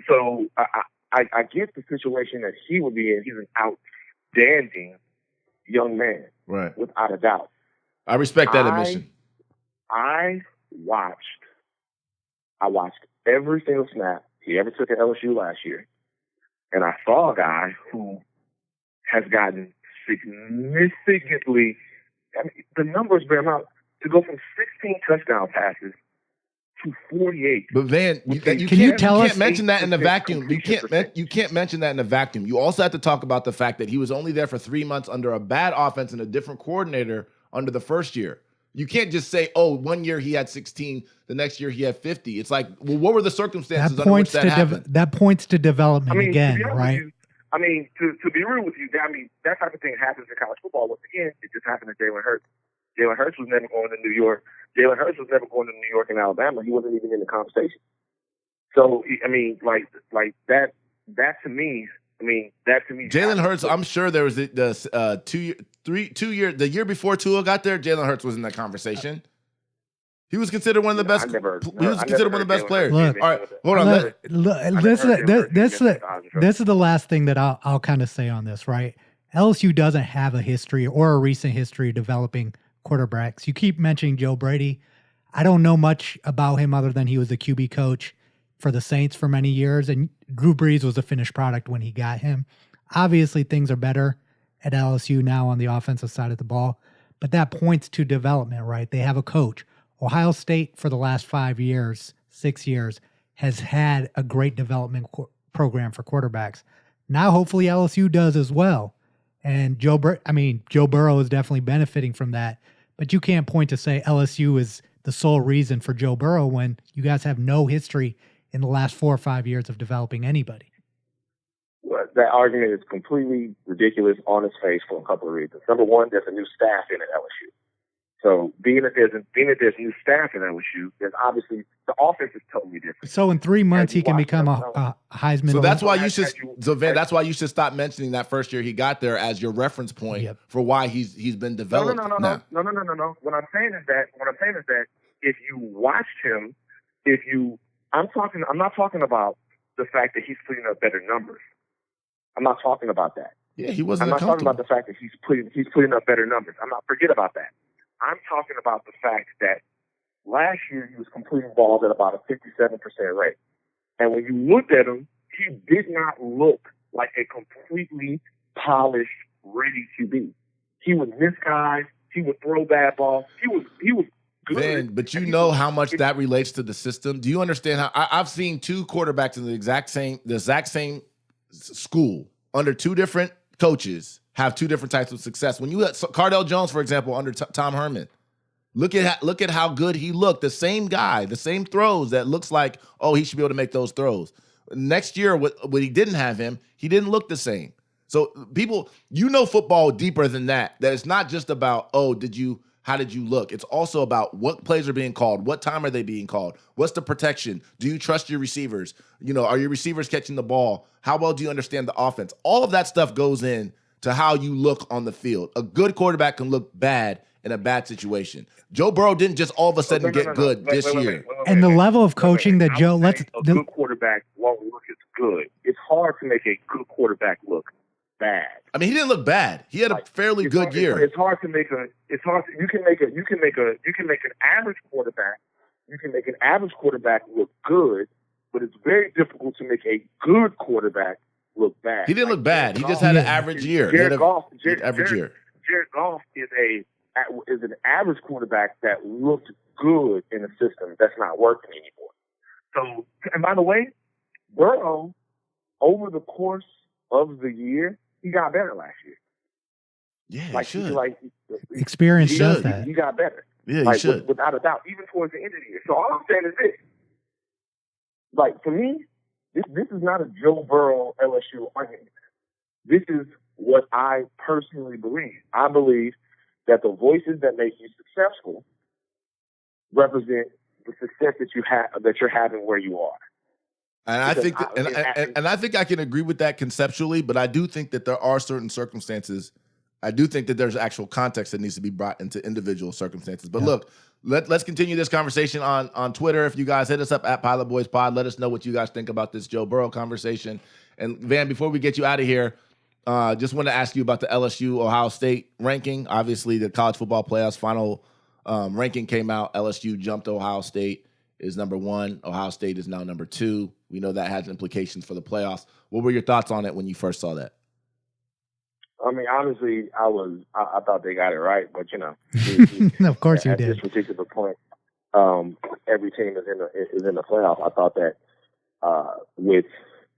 Speaker 7: So I get the situation that he would be in. He's an outstanding young man,
Speaker 2: right?
Speaker 7: Without a doubt.
Speaker 2: I respect that admission.
Speaker 7: I watched every single snap he ever took at LSU last year, and I saw a guy who has gotten significantly. I mean, the numbers bear out to go from 16 touchdown passes to 48.
Speaker 2: But Van, you can't mention that in a vacuum. You can't mention that in a vacuum. You also have to talk about the fact that he was only there for 3 months under a bad offense and a different coordinator under the first year. You can't just say, "Oh, 1 year he had 16, the next year he had 50." It's like, well, what were the circumstances under which that happened?
Speaker 3: That points to development again, right?
Speaker 7: To be real with you, that type of thing happens in college football. Once again, it just happened to Jalen Hurts. Jalen Hurts was never going to New York. Jalen Hurts was never going to New York and Alabama. He wasn't even in the conversation. So, I mean, like that to me.
Speaker 2: Jalen Hurts, I'm sure there was the 2 year, the year before Tua got there, Jalen Hurts was in that conversation. He was considered one of the best. He was considered one of the best players.
Speaker 3: Look,
Speaker 2: all right, hold on.
Speaker 3: This is the last thing that I'll kind of say on this, right? LSU doesn't have a history or a recent history of developing quarterbacks. You keep mentioning Joe Brady. I don't know much about him other than he was the QB coach for the Saints for many years, and Drew Brees was a finished product when he got him. Obviously, things are better at LSU now on the offensive side of the ball, but that points to development, right? They have a coach. Ohio State for the last 6 years, has had a great development program for quarterbacks. Now, hopefully, LSU does as well. And Joe Burrow is definitely benefiting from that. But you can't point to say LSU is the sole reason for Joe Burrow when you guys have no history in the last 4 or 5 years of developing anybody.
Speaker 7: Well, that argument is completely ridiculous on its face for a couple of reasons. Number one, there's a new staff in at LSU. So being that there's new staff in LSU, there's obviously the offense is totally different.
Speaker 3: So in 3 months he can become a Heisman.
Speaker 2: So that's why Van, that's why you should stop mentioning that first year he got there as your reference point for why he's been developed.
Speaker 7: No. What I'm saying is that if you watched him, I'm not talking about the fact that he's putting up better numbers. I'm not talking about that.
Speaker 2: Yeah, he wasn't.
Speaker 7: I'm not talking about the fact that he's putting up better numbers. Forget about that. I'm talking about the fact that last year he was completing balls at about a 57% rate. And when you looked at him, he did not look like a completely polished, ready QB. He would miss guys. He would throw bad balls. He was good.
Speaker 2: Man, but you know how much that relates to the system. Do you understand how I've seen 2 quarterbacks in the exact same school under 2 different coaches have 2 different types of success. When you had Cardell Jones, for example, under Tom Herman, look at how good he looked. The same guy, the same throws that looks like, oh, he should be able to make those throws. Next year, when he didn't have him, he didn't look the same. So people, football deeper than that. That it's not just about, how did you look? It's also about what plays are being called. What time are they being called? What's the protection? Do you trust your receivers? Are your receivers catching the ball? How well do you understand the offense? All of that stuff goes in to how you look on the field. A good quarterback can look bad in a bad situation. Joe Burrow didn't just all of a sudden get good this year.
Speaker 3: And the level of coaching that Joe,
Speaker 7: a good quarterback won't look as good. It's hard to make a good quarterback look bad.
Speaker 2: I mean, he didn't look bad. He had a fairly good year.
Speaker 7: It's hard to make an average quarterback. You can make an average quarterback look good, but it's very difficult to make a good quarterback look bad.
Speaker 2: He didn't look bad. He just had an average year.
Speaker 7: Jared Goff
Speaker 2: year.
Speaker 7: Jared Goff is an average quarterback that looked good in a system that's not working anymore. So, and by the way, Burrow, over the course of the year, he got better last year.
Speaker 2: Yeah, he should.
Speaker 3: Experience does that.
Speaker 7: He got better.
Speaker 2: Yeah, he should.
Speaker 7: Without a doubt, even towards the end of the year. So all I'm saying is this. Like, for me, this is not a Joe Burrow LSU argument. This is what I personally believe. I believe that the voices that make you successful represent the success that you're having where you are.
Speaker 2: And I think I think I can agree with that conceptually, but I do think that there are certain circumstances. I do think that there's actual context that needs to be brought into individual circumstances. But look, let's continue this conversation on Twitter. If you guys hit us up at Pilot Boys Pod, let us know what you guys think about this Joe Burrow conversation. And Van, before we get you out of here, just want to ask you about the LSU Ohio State ranking. Obviously, the college football playoffs final ranking came out. LSU jumped Ohio State, is number 1. Ohio State is now number 2. We know that has implications for the playoffs. What were your thoughts on it when you first saw that?
Speaker 7: I mean, honestly, I thought they got it right, but
Speaker 3: of course you did.
Speaker 7: At this particular point, every team is in the playoff. I thought that with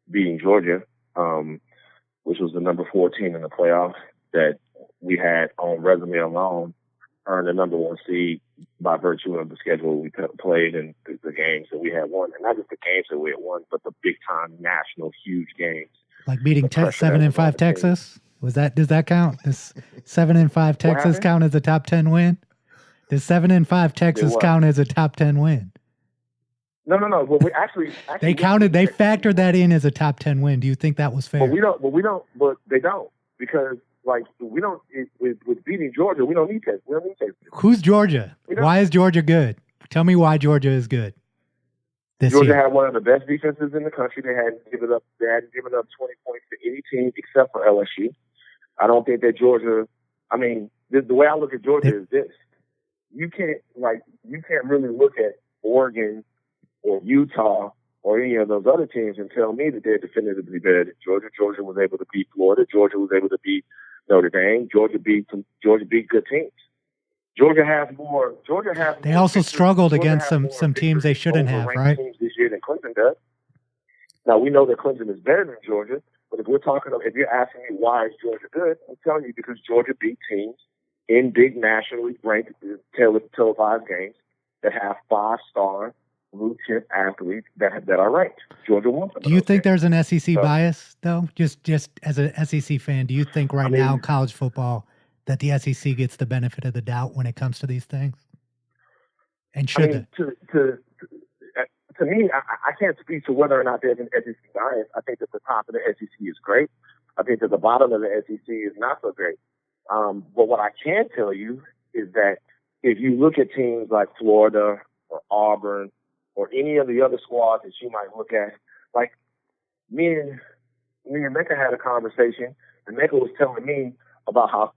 Speaker 7: beating Georgia, which was the number 4 team in the playoff, that we had on resume alone earned the number 1 seed by virtue of the schedule we played and the games that we had won, and not just the games that we had won, but the big time national huge games.
Speaker 3: Like beating 7-5 Texas. Does that count? Does 7-5 Texas count as a top 10 win? Does 7-5 Texas count as a top 10 win?
Speaker 7: No. Well, we actually
Speaker 3: they factored that in as a top 10 win. Do you think that was fair?
Speaker 7: But they don't because with beating Georgia, we don't need Texas. We don't need Texas.
Speaker 3: Who's Georgia? Why is Georgia good? Tell me why Georgia is good.
Speaker 7: Georgia had one of the best defenses in the country. They hadn't given up 20 points to any team except for LSU. I don't think that Georgia. I mean, the way I look at Georgia is this: you can't really look at Oregon or Utah or any of those other teams and tell me that they're definitively better than Georgia. Georgia was able to beat Florida. Georgia was able to beat Notre Dame. Georgia beat good teams. Georgia has more.
Speaker 3: They also struggled against some teams they shouldn't have, right?
Speaker 7: Teams this year than Clemson does. Now we know that Clemson is better than Georgia, but if you're asking me why is Georgia good, I'm telling you because Georgia beat teams in big nationally ranked televised games that have 5-star blue chip athletes that are ranked. Georgia won.
Speaker 3: Do you think there's an SEC bias though? Just as an SEC fan, do you think now college football that the SEC gets the benefit of the doubt when it comes to these things? And should
Speaker 7: to me, I can't speak to whether or not there's an SEC bias. I think that the top of the SEC is great. I think that the bottom of the SEC is not so great. But what I can tell you is that if you look at teams like Florida or Auburn or any of the other squads that you might look at, like me and Mecca had a conversation, and Mecca was telling me about how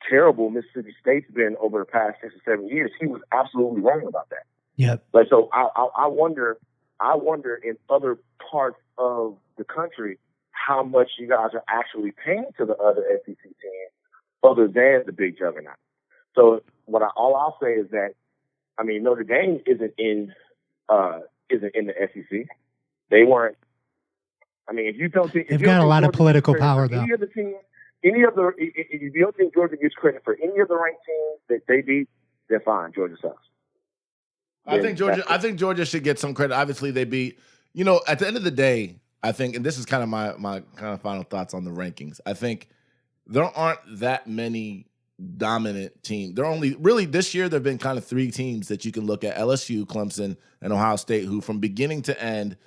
Speaker 7: terrible Mississippi State's been over the past 6 or 7 years. He was absolutely wrong about that.
Speaker 3: Yep.
Speaker 7: Like, so I wonder in other parts of the country how much you guys are actually paying to the other SEC teams other than the big juggernaut. So all I'll say is that, I mean, Notre Dame isn't in the SEC. They weren't. I mean, if you don't think
Speaker 3: they've got a lot of political power, though.
Speaker 7: If you don't think Georgia gets credit for any of the ranked teams that they beat, they're fine. Georgia sucks.
Speaker 2: I think Georgia should get some credit. Obviously, they beat. At the end of the day, I think, and this is kind of my kind of final thoughts on the rankings. I think there aren't that many dominant teams. There are only really this year. There've been kind of 3 teams that you can look at: LSU, Clemson, and Ohio State, who from beginning to end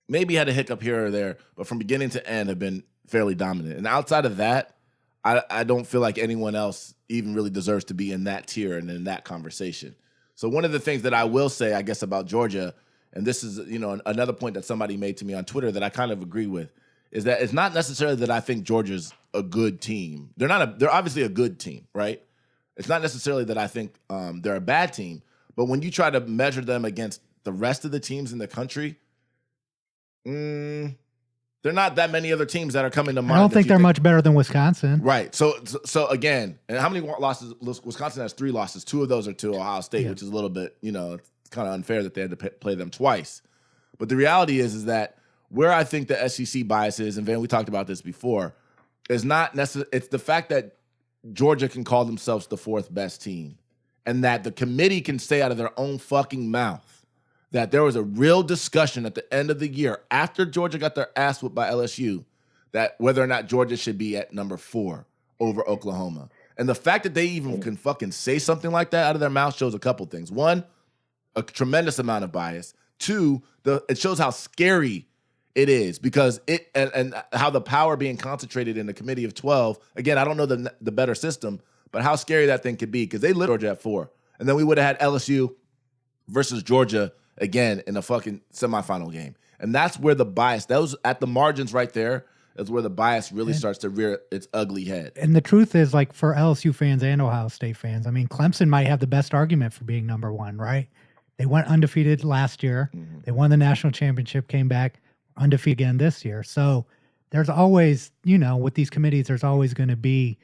Speaker 2: maybe had a hiccup here or there, but from beginning to end have been fairly dominant. And outside of that, I don't feel like anyone else even really deserves to be in that tier and in that conversation. So one of the things that I will say, I guess, about Georgia, and this is, another point that somebody made to me on Twitter that I kind of agree with, is that it's not necessarily that I think Georgia's a good team. They're obviously a good team, right? It's not necessarily that I think they're a bad team, but when you try to measure them against the rest of the teams in the country, there are not that many other teams that are coming to mind.
Speaker 3: I don't think they're much better than Wisconsin.
Speaker 2: Right. So again, and how many losses? Wisconsin has 3 losses. 2 of those are to Ohio State, which is a little bit, it's kind of unfair that they had to play them twice. But the reality is that where I think the SEC bias is, and Van, we talked about this before, is not necessarily, it's the fact that Georgia can call themselves the 4th best team, and that the committee can say out of their own fucking mouth that there was a real discussion at the end of the year after Georgia got their ass whooped by LSU that whether or not Georgia should be at number 4 over Oklahoma. And the fact that they even can fucking say something like that out of their mouth shows a couple things. 1, a tremendous amount of bias. 2, it shows how scary it is because and how the power being concentrated in the committee of 12. Again, I don't know the better system, but how scary that thing could be because they lit Georgia at 4. And then we would have had LSU versus Georgia again in a fucking semifinal game. And that's where the bias, those at the margins right there, is where the bias really starts to rear its ugly head.
Speaker 3: And the truth is, like, for LSU fans and Ohio State fans, I mean, Clemson might have the best argument for being number 1, right? They went undefeated last year. Mm-hmm. They won the national championship, came back undefeated again this year. So there's always, with these committees, there's always going to be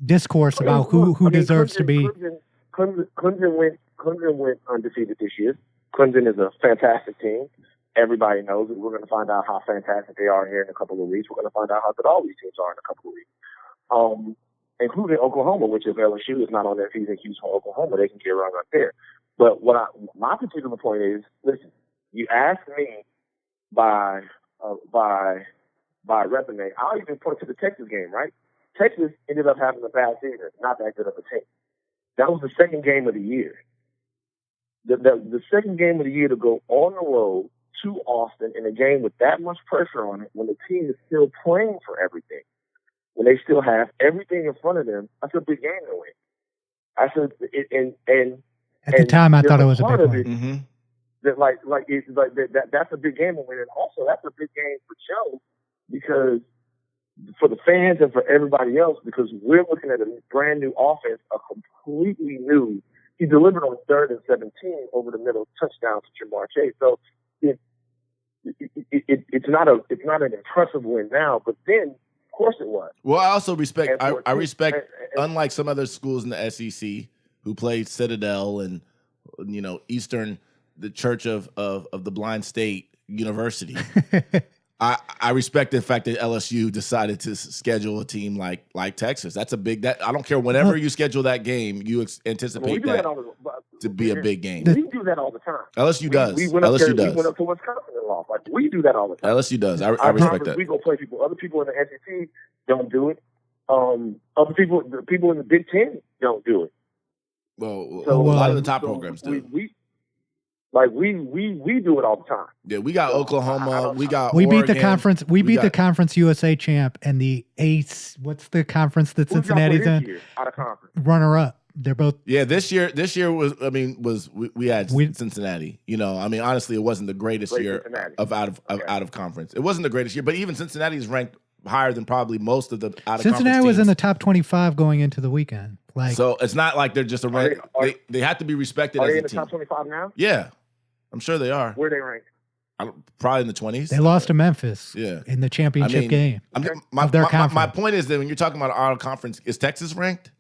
Speaker 3: discourse about who deserves to be.
Speaker 7: Clemson went undefeated this year. Clemson is a fantastic team. Everybody knows it. We're going to find out how fantastic they are here in a couple of weeks. We're going to find out how good all these teams are in a couple of weeks, including Oklahoma, which if LSU is not on their P's and Q's for Oklahoma, they can get run up there. But my particular point is, listen, you asked me by Reppin', I'll even point to the Texas game, right? Texas ended up having a bad season, not that good of a team. That was the second game of the year. The second game of the year to go on the road to Austin in a game with that much pressure on it when the team is still playing for everything, when they still have everything in front of them, that's a big game to win. I said,
Speaker 3: at the time, I thought it was a big one.
Speaker 2: Mm-hmm.
Speaker 7: That's a big game to win, and also that's a big game for Joe because for the fans and for everybody else, because we're looking at a brand new offense, a completely new. He delivered on 3rd and 17 over the middle touchdown to Jamar Chase. So it's not an impressive win now, but then of course it was.
Speaker 2: Well, I also respect. I respect. Unlike some other schools in the SEC who played Citadel and Eastern, the Church of the Blind State University. I respect the fact that LSU decided to schedule a team like Texas. That's a big. I don't care. Whenever you schedule that game, you anticipate that to be a big game.
Speaker 7: We do that all the time.
Speaker 2: LSU does.
Speaker 7: LSU does. We went up to Wisconsin and lost. Like we do that all the time.
Speaker 2: LSU does. I respect that.
Speaker 7: We go play people. Other people in the SEC don't do it. Other people, the people in the Big Ten don't do it.
Speaker 2: Well, a lot of the top programs do.
Speaker 7: We do it all the time.
Speaker 2: Yeah, we got Oklahoma. We got
Speaker 3: we
Speaker 2: Oregon.
Speaker 3: beat the conference. We beat the Conference USA champ and the ace. What's the conference that Cincinnati's in?
Speaker 7: Out of conference.
Speaker 3: Runner up. They're both.
Speaker 2: Yeah, this year was we had Cincinnati. Honestly, it wasn't the greatest year of out of conference. It wasn't the greatest year, but even Cincinnati is ranked higher than probably most of the out of
Speaker 3: Cincinnati
Speaker 2: conference
Speaker 3: was
Speaker 2: teams.
Speaker 3: in the top 25 going into the weekend.
Speaker 2: So it's not like they're just a rank. They have to be respected as a team.
Speaker 7: Are they in the top 25 now?
Speaker 2: Yeah, I'm sure they are.
Speaker 7: Where are they ranked?
Speaker 2: Probably in the 20s.
Speaker 3: They lost to Memphis.
Speaker 2: Yeah.
Speaker 3: In the championship game.
Speaker 2: My point is that when you're talking about out of conference, is Texas ranked?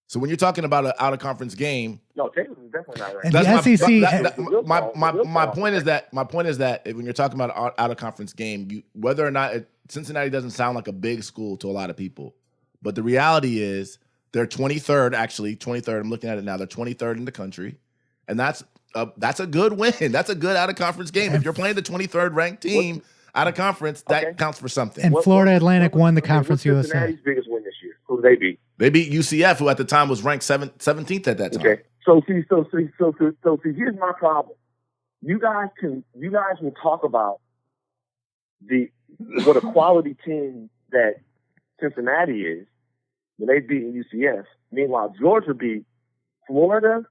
Speaker 2: So when you're talking about an out of conference game,
Speaker 7: no, Texas is definitely not ranked.
Speaker 3: And
Speaker 2: the SEC. My point is that when you're talking about an out of conference game, whether or not Cincinnati doesn't sound like a big school to a lot of people, but the reality is they're 23rd. Actually, 23rd. I'm looking at it now. They're 23rd in the country, and that's a good win. That's a good out of conference game. If you're playing the 23rd ranked team out of conference, that counts for something.
Speaker 3: And Florida Atlantic won the Conference USA.
Speaker 7: Cincinnati's biggest win this year. Who they beat?
Speaker 2: They beat UCF, who at the time was ranked 17th at that time.
Speaker 7: Okay. So here's my problem. You guys will talk about what a quality team that Cincinnati is, when they beat UCF. Meanwhile, Georgia beat Florida,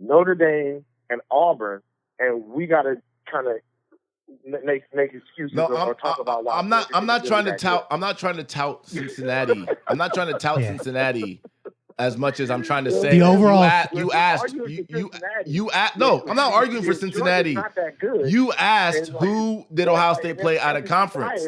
Speaker 7: Notre Dame, and Auburn, and we got to kind of make excuses or talk about why.
Speaker 2: I'm not trying to tout Cincinnati. I'm not trying to tout Cincinnati as much as I'm trying to say
Speaker 3: the overall.
Speaker 2: You asked. No, I'm not arguing for Cincinnati. You asked who did Ohio State play out of conference.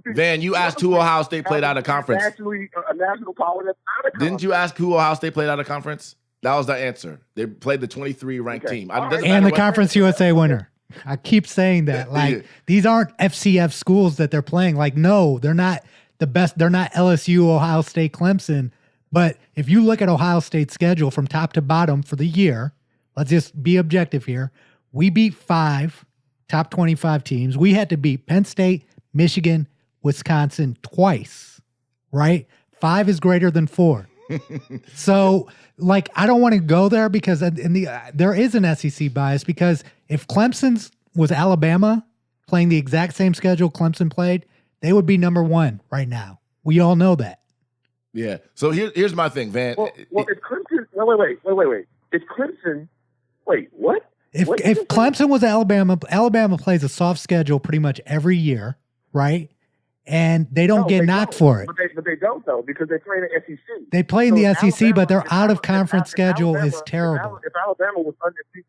Speaker 2: Van, you asked who Ohio State played out of conference.
Speaker 7: Actually, a national power that's out of conference.
Speaker 2: Didn't you ask who Ohio State played out of conference? That was the answer. They played the 23 ranked team.
Speaker 3: And the Conference USA winner. I keep saying that. Like, these aren't FCF schools that they're playing. Like, no, they're not the best. They're not LSU, Ohio State, Clemson. But if you look at Ohio State's schedule from top to bottom for the year, let's just be objective here. We beat 5 top 25 teams. We had to beat Penn State, Michigan, Wisconsin twice, right? 5 is greater than 4. So, like, I don't want to go there because there is an SEC bias, because if Clemson's was Alabama playing the exact same schedule Clemson played, they would be number 1 right now. We all know that.
Speaker 2: Yeah. So here's my thing, Van.
Speaker 7: Well, if Clemson, wait. If Clemson, what?
Speaker 3: If Clemson was Alabama plays a soft schedule pretty much every year, right? And they don't get knocked for it.
Speaker 7: But they don't, though, because they play in the SEC.
Speaker 3: They play in the SEC, but their out-of-conference schedule is terrible.
Speaker 7: If Alabama was undefeated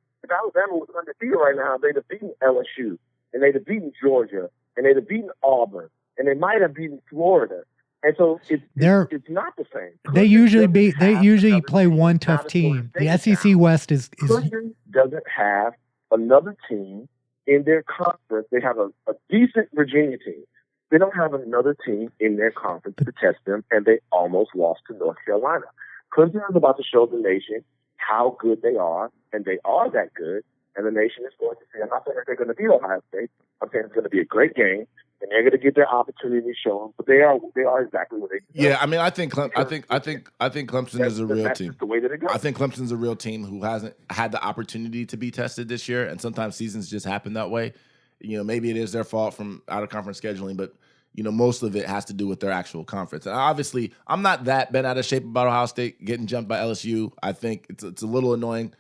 Speaker 7: right now, they'd have beaten LSU, and they'd have beaten Georgia, and they'd have beaten Auburn, and they might have beaten Florida. And so it's not the same.
Speaker 3: They usually play one tough team. The SEC West is
Speaker 7: Clemson doesn't have another team in their conference. They have a decent Virginia team. They don't have another team in their conference to test them, and they almost lost to North Carolina. Clemson is about to show the nation how good they are, and they are that good, and the nation is going to see. I'm not saying that they're going to beat Ohio State. I'm saying it's going to be a great game, and they're going to get their opportunity to show them. But they are exactly what they do.
Speaker 2: Yeah, I mean, I think Clemson is a real team.
Speaker 7: Just the way that it goes.
Speaker 2: I think Clemson's a real team who hasn't had the opportunity to be tested this year, and sometimes seasons just happen that way. You know, maybe it is their fault from out-of-conference scheduling, but, you know, most of it has to do with their actual conference. And obviously, I'm not that bent out of shape about Ohio State getting jumped by LSU. I think it's a little annoying,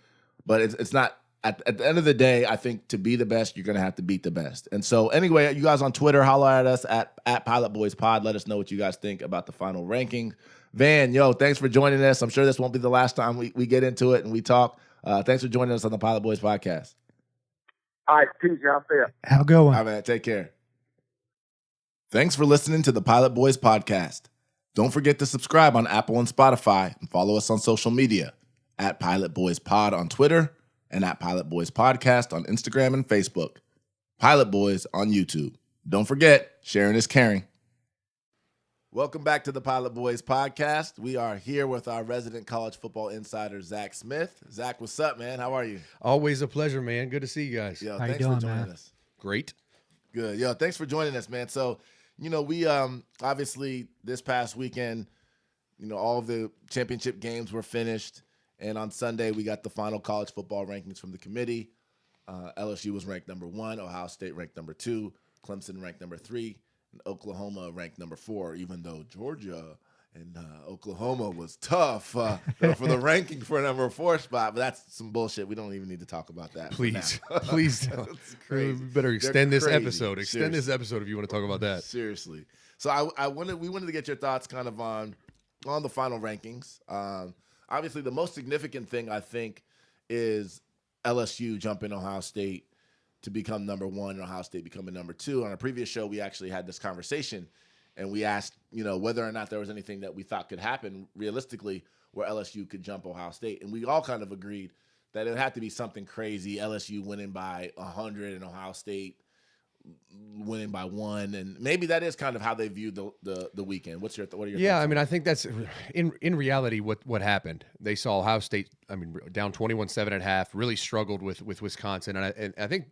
Speaker 2: but it's not. At the end of the day, I think to be the best, you're going to have to beat the best. And so, anyway, you guys on Twitter, holler at us at Pilot Boys Pod. Let us know what you guys think about the final ranking. Van, thanks for joining us. I'm sure this won't be the last time we get into it and we talk. Thanks for joining us on the Pilot Boys Podcast.
Speaker 7: All right, peace, y'all.
Speaker 3: Have a good one.
Speaker 2: All right, man. Take care. Thanks for listening to the Pilot Boys Podcast. Don't forget to subscribe on Apple and Spotify and follow us on social media at Pilot Boys Pod on Twitter and at Pilot Boys Podcast on Instagram and Facebook. Pilot Boys on YouTube. Don't forget, sharing is caring. Welcome back to the Pilot Boys Podcast. We are here with our resident college football insider, Zach Smith. Zach, what's up, man? How are you?
Speaker 8: Always a pleasure, man. Good to see you guys.
Speaker 3: How
Speaker 2: Thanks
Speaker 3: you doing,
Speaker 2: for joining
Speaker 3: man?
Speaker 2: us.
Speaker 8: Great.
Speaker 2: Good. Thanks for joining us, man. So, we obviously this past weekend, all of the championship games were finished. And on Sunday, we got the final college football rankings from the committee. LSU was ranked number 1, Ohio State ranked number 2, Clemson ranked number 3, and Oklahoma ranked number 4, even though Georgia and Oklahoma was tough for the ranking for number 4 spot. But that's some bullshit. We don't even need to talk about that.
Speaker 8: Please don't.
Speaker 2: It's crazy.
Speaker 8: We better extend
Speaker 2: They're
Speaker 8: this
Speaker 2: crazy.
Speaker 8: episode. Extend this episode if you want to talk about that.
Speaker 2: Seriously. So we wanted to get your thoughts kind of on the final rankings. Obviously, the most significant thing, I think, is LSU jumping Ohio State to become number 1 and Ohio State becoming number 2. On a previous show, we actually had this conversation, and we asked, whether or not there was anything that we thought could happen realistically where LSU could jump Ohio State. And we all kind of agreed that it would have to be something crazy, LSU winning by 100 and Ohio State winning by 1, and maybe that is kind of how they viewed the weekend. What are your thoughts?
Speaker 8: Yeah, I mean, I think that's in reality what happened. They saw Ohio State, down 21-7 at half, really struggled with Wisconsin, and I think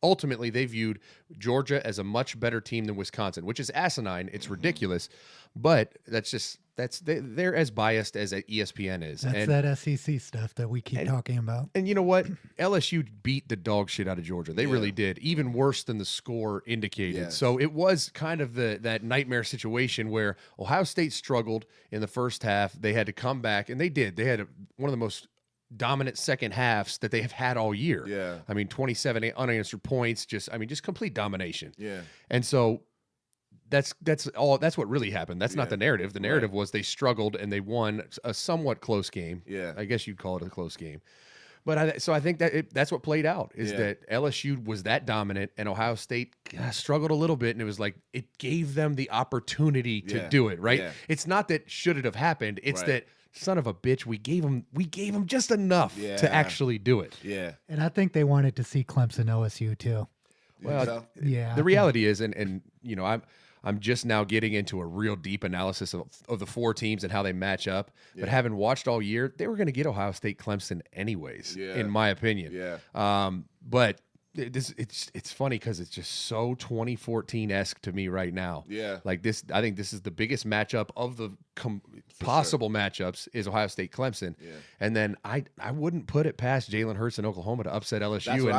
Speaker 8: ultimately they viewed Georgia as a much better team than Wisconsin, which is asinine. It's ridiculous, but they're as biased as ESPN is.
Speaker 3: That's that SEC stuff that we keep talking about.
Speaker 8: And you know what? LSU beat the dog shit out of Georgia. They really did, even worse than the score indicated.
Speaker 2: Yes.
Speaker 8: So it was kind of that nightmare situation where Ohio State struggled in the first half. They had to come back, and they did. They had one of the most dominant second halves that they have had all year.
Speaker 2: Yeah.
Speaker 8: I mean, 27 unanswered points, just complete domination.
Speaker 2: Yeah.
Speaker 8: And so that's what really happened. That's not the narrative. The narrative was they struggled and they won a somewhat close game.
Speaker 2: Yeah.
Speaker 8: I guess you'd call it a close game. But I think that's what played out is that LSU was that dominant and Ohio State struggled a little bit, and it was like it gave them the opportunity to do it, right?
Speaker 2: Yeah.
Speaker 8: It's not that should it have happened. It's that son of a bitch, we gave them just enough to actually do it.
Speaker 2: Yeah.
Speaker 3: And I think they wanted to see Clemson OSU too.
Speaker 8: Well,
Speaker 3: Yeah.
Speaker 8: the reality is, and you know, I'm just now getting into a real deep analysis of the four teams and how they match up. But having watched all year, they were going to get Ohio State, Clemson anyways, in my opinion.
Speaker 2: Yeah.
Speaker 8: But it's funny because it's just so 2014-esque to me right now.
Speaker 2: Yeah.
Speaker 8: Like this, I think this is the biggest matchup of the possible matchups is Ohio State, Clemson.
Speaker 2: Yeah.
Speaker 8: And then I wouldn't put it past Jalen Hurts in Oklahoma to upset LSU.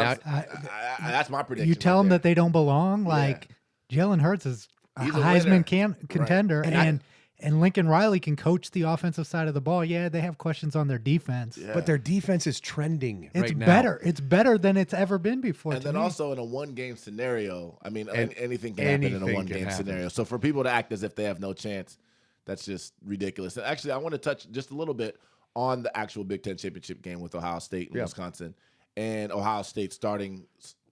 Speaker 2: That's my prediction.
Speaker 3: You tell them
Speaker 2: right
Speaker 3: that they don't belong. Like Jalen Hurts is a
Speaker 2: He's a
Speaker 3: Heisman
Speaker 2: winner.
Speaker 3: contender,
Speaker 2: Right.
Speaker 3: and Lincoln Riley can coach the offensive side of the ball. Yeah, they have questions on their defense.
Speaker 2: Yeah.
Speaker 8: But their defense is trending
Speaker 3: It's
Speaker 8: right now.
Speaker 3: better. It's better than it's ever been before.
Speaker 2: And
Speaker 3: to
Speaker 2: then
Speaker 3: me.
Speaker 2: also in a one-game scenario, I mean,
Speaker 8: And
Speaker 2: anything can happen in a
Speaker 8: anything
Speaker 2: one-game
Speaker 8: can happen.
Speaker 2: scenario. So for people to act as if they have no chance, that's just ridiculous. And actually, I want to touch just a little bit on the actual Big Ten championship game with Ohio State and Wisconsin, and Ohio State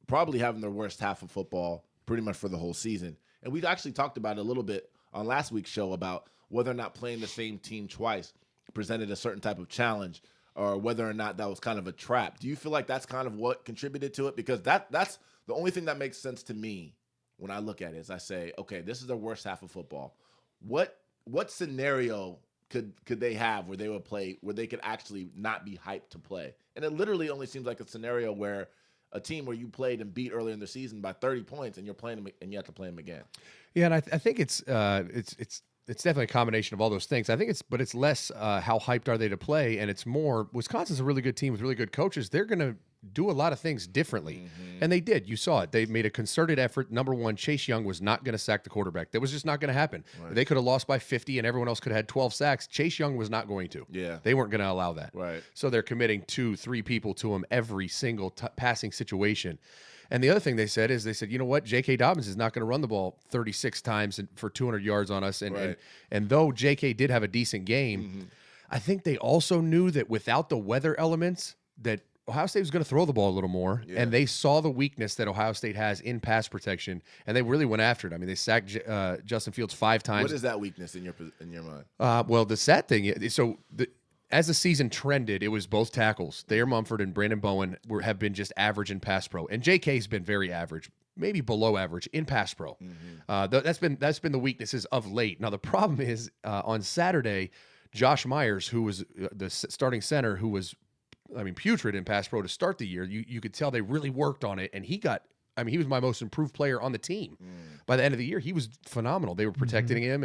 Speaker 2: probably having their worst half of football pretty much for the whole season. And we actually talked about it a little bit on last week's show about whether or not playing the same team twice presented a certain type of challenge, or whether or not that was kind of a trap. Do you feel like that's kind of what contributed to it? Because that's the only thing that makes sense to me when I look at it is I say, okay, this is their worst half of football. What scenario could they have where they would play, where they could actually not be hyped to play? And it literally only seems like a scenario where a team where you played and beat earlier in the season by 30 points and you're playing them and you have to play them again.
Speaker 8: Yeah, and I think it's definitely a combination of all those things. I think it's less how hyped are they to play, and it's more Wisconsin's a really good team with really good coaches. They're going to do a lot of things differently, and they did. You saw it. They made a concerted effort. Number one, Chase Young was not going to sack the quarterback. That was just not going to happen.
Speaker 2: Right.
Speaker 8: They could have lost by 50, and everyone else could have had 12 sacks. Chase Young was not going to.
Speaker 2: Yeah.
Speaker 8: They weren't going to allow that.
Speaker 2: Right.
Speaker 8: So they're committing 2-3 people to him every single passing situation. And the other thing they said, you know what? J.K. Dobbins is not going to run the ball 36 times for 200 yards on us. And though J.K. did have a decent game, I think they also knew that without the weather elements, that Ohio State was going to throw the ball a little more. Yeah. And they saw the weakness that Ohio State has in pass protection, and they really went after it. I mean, they sacked Justin Fields 5 times.
Speaker 2: What is that weakness in your mind?
Speaker 8: Well, the sad thing is, as the season trended, it was both tackles. Thayer Mumford and Brandon Bowen have been just average in pass pro, and J.K.'s been very average, maybe below average in pass pro. That's been the weaknesses of late. Now the problem is on Saturday, Josh Myers, who was the starting center, who was putrid in pass pro to start the year. You could tell they really worked on it, and he was my most improved player on the team. By the end of the year, he was phenomenal. They were protecting him,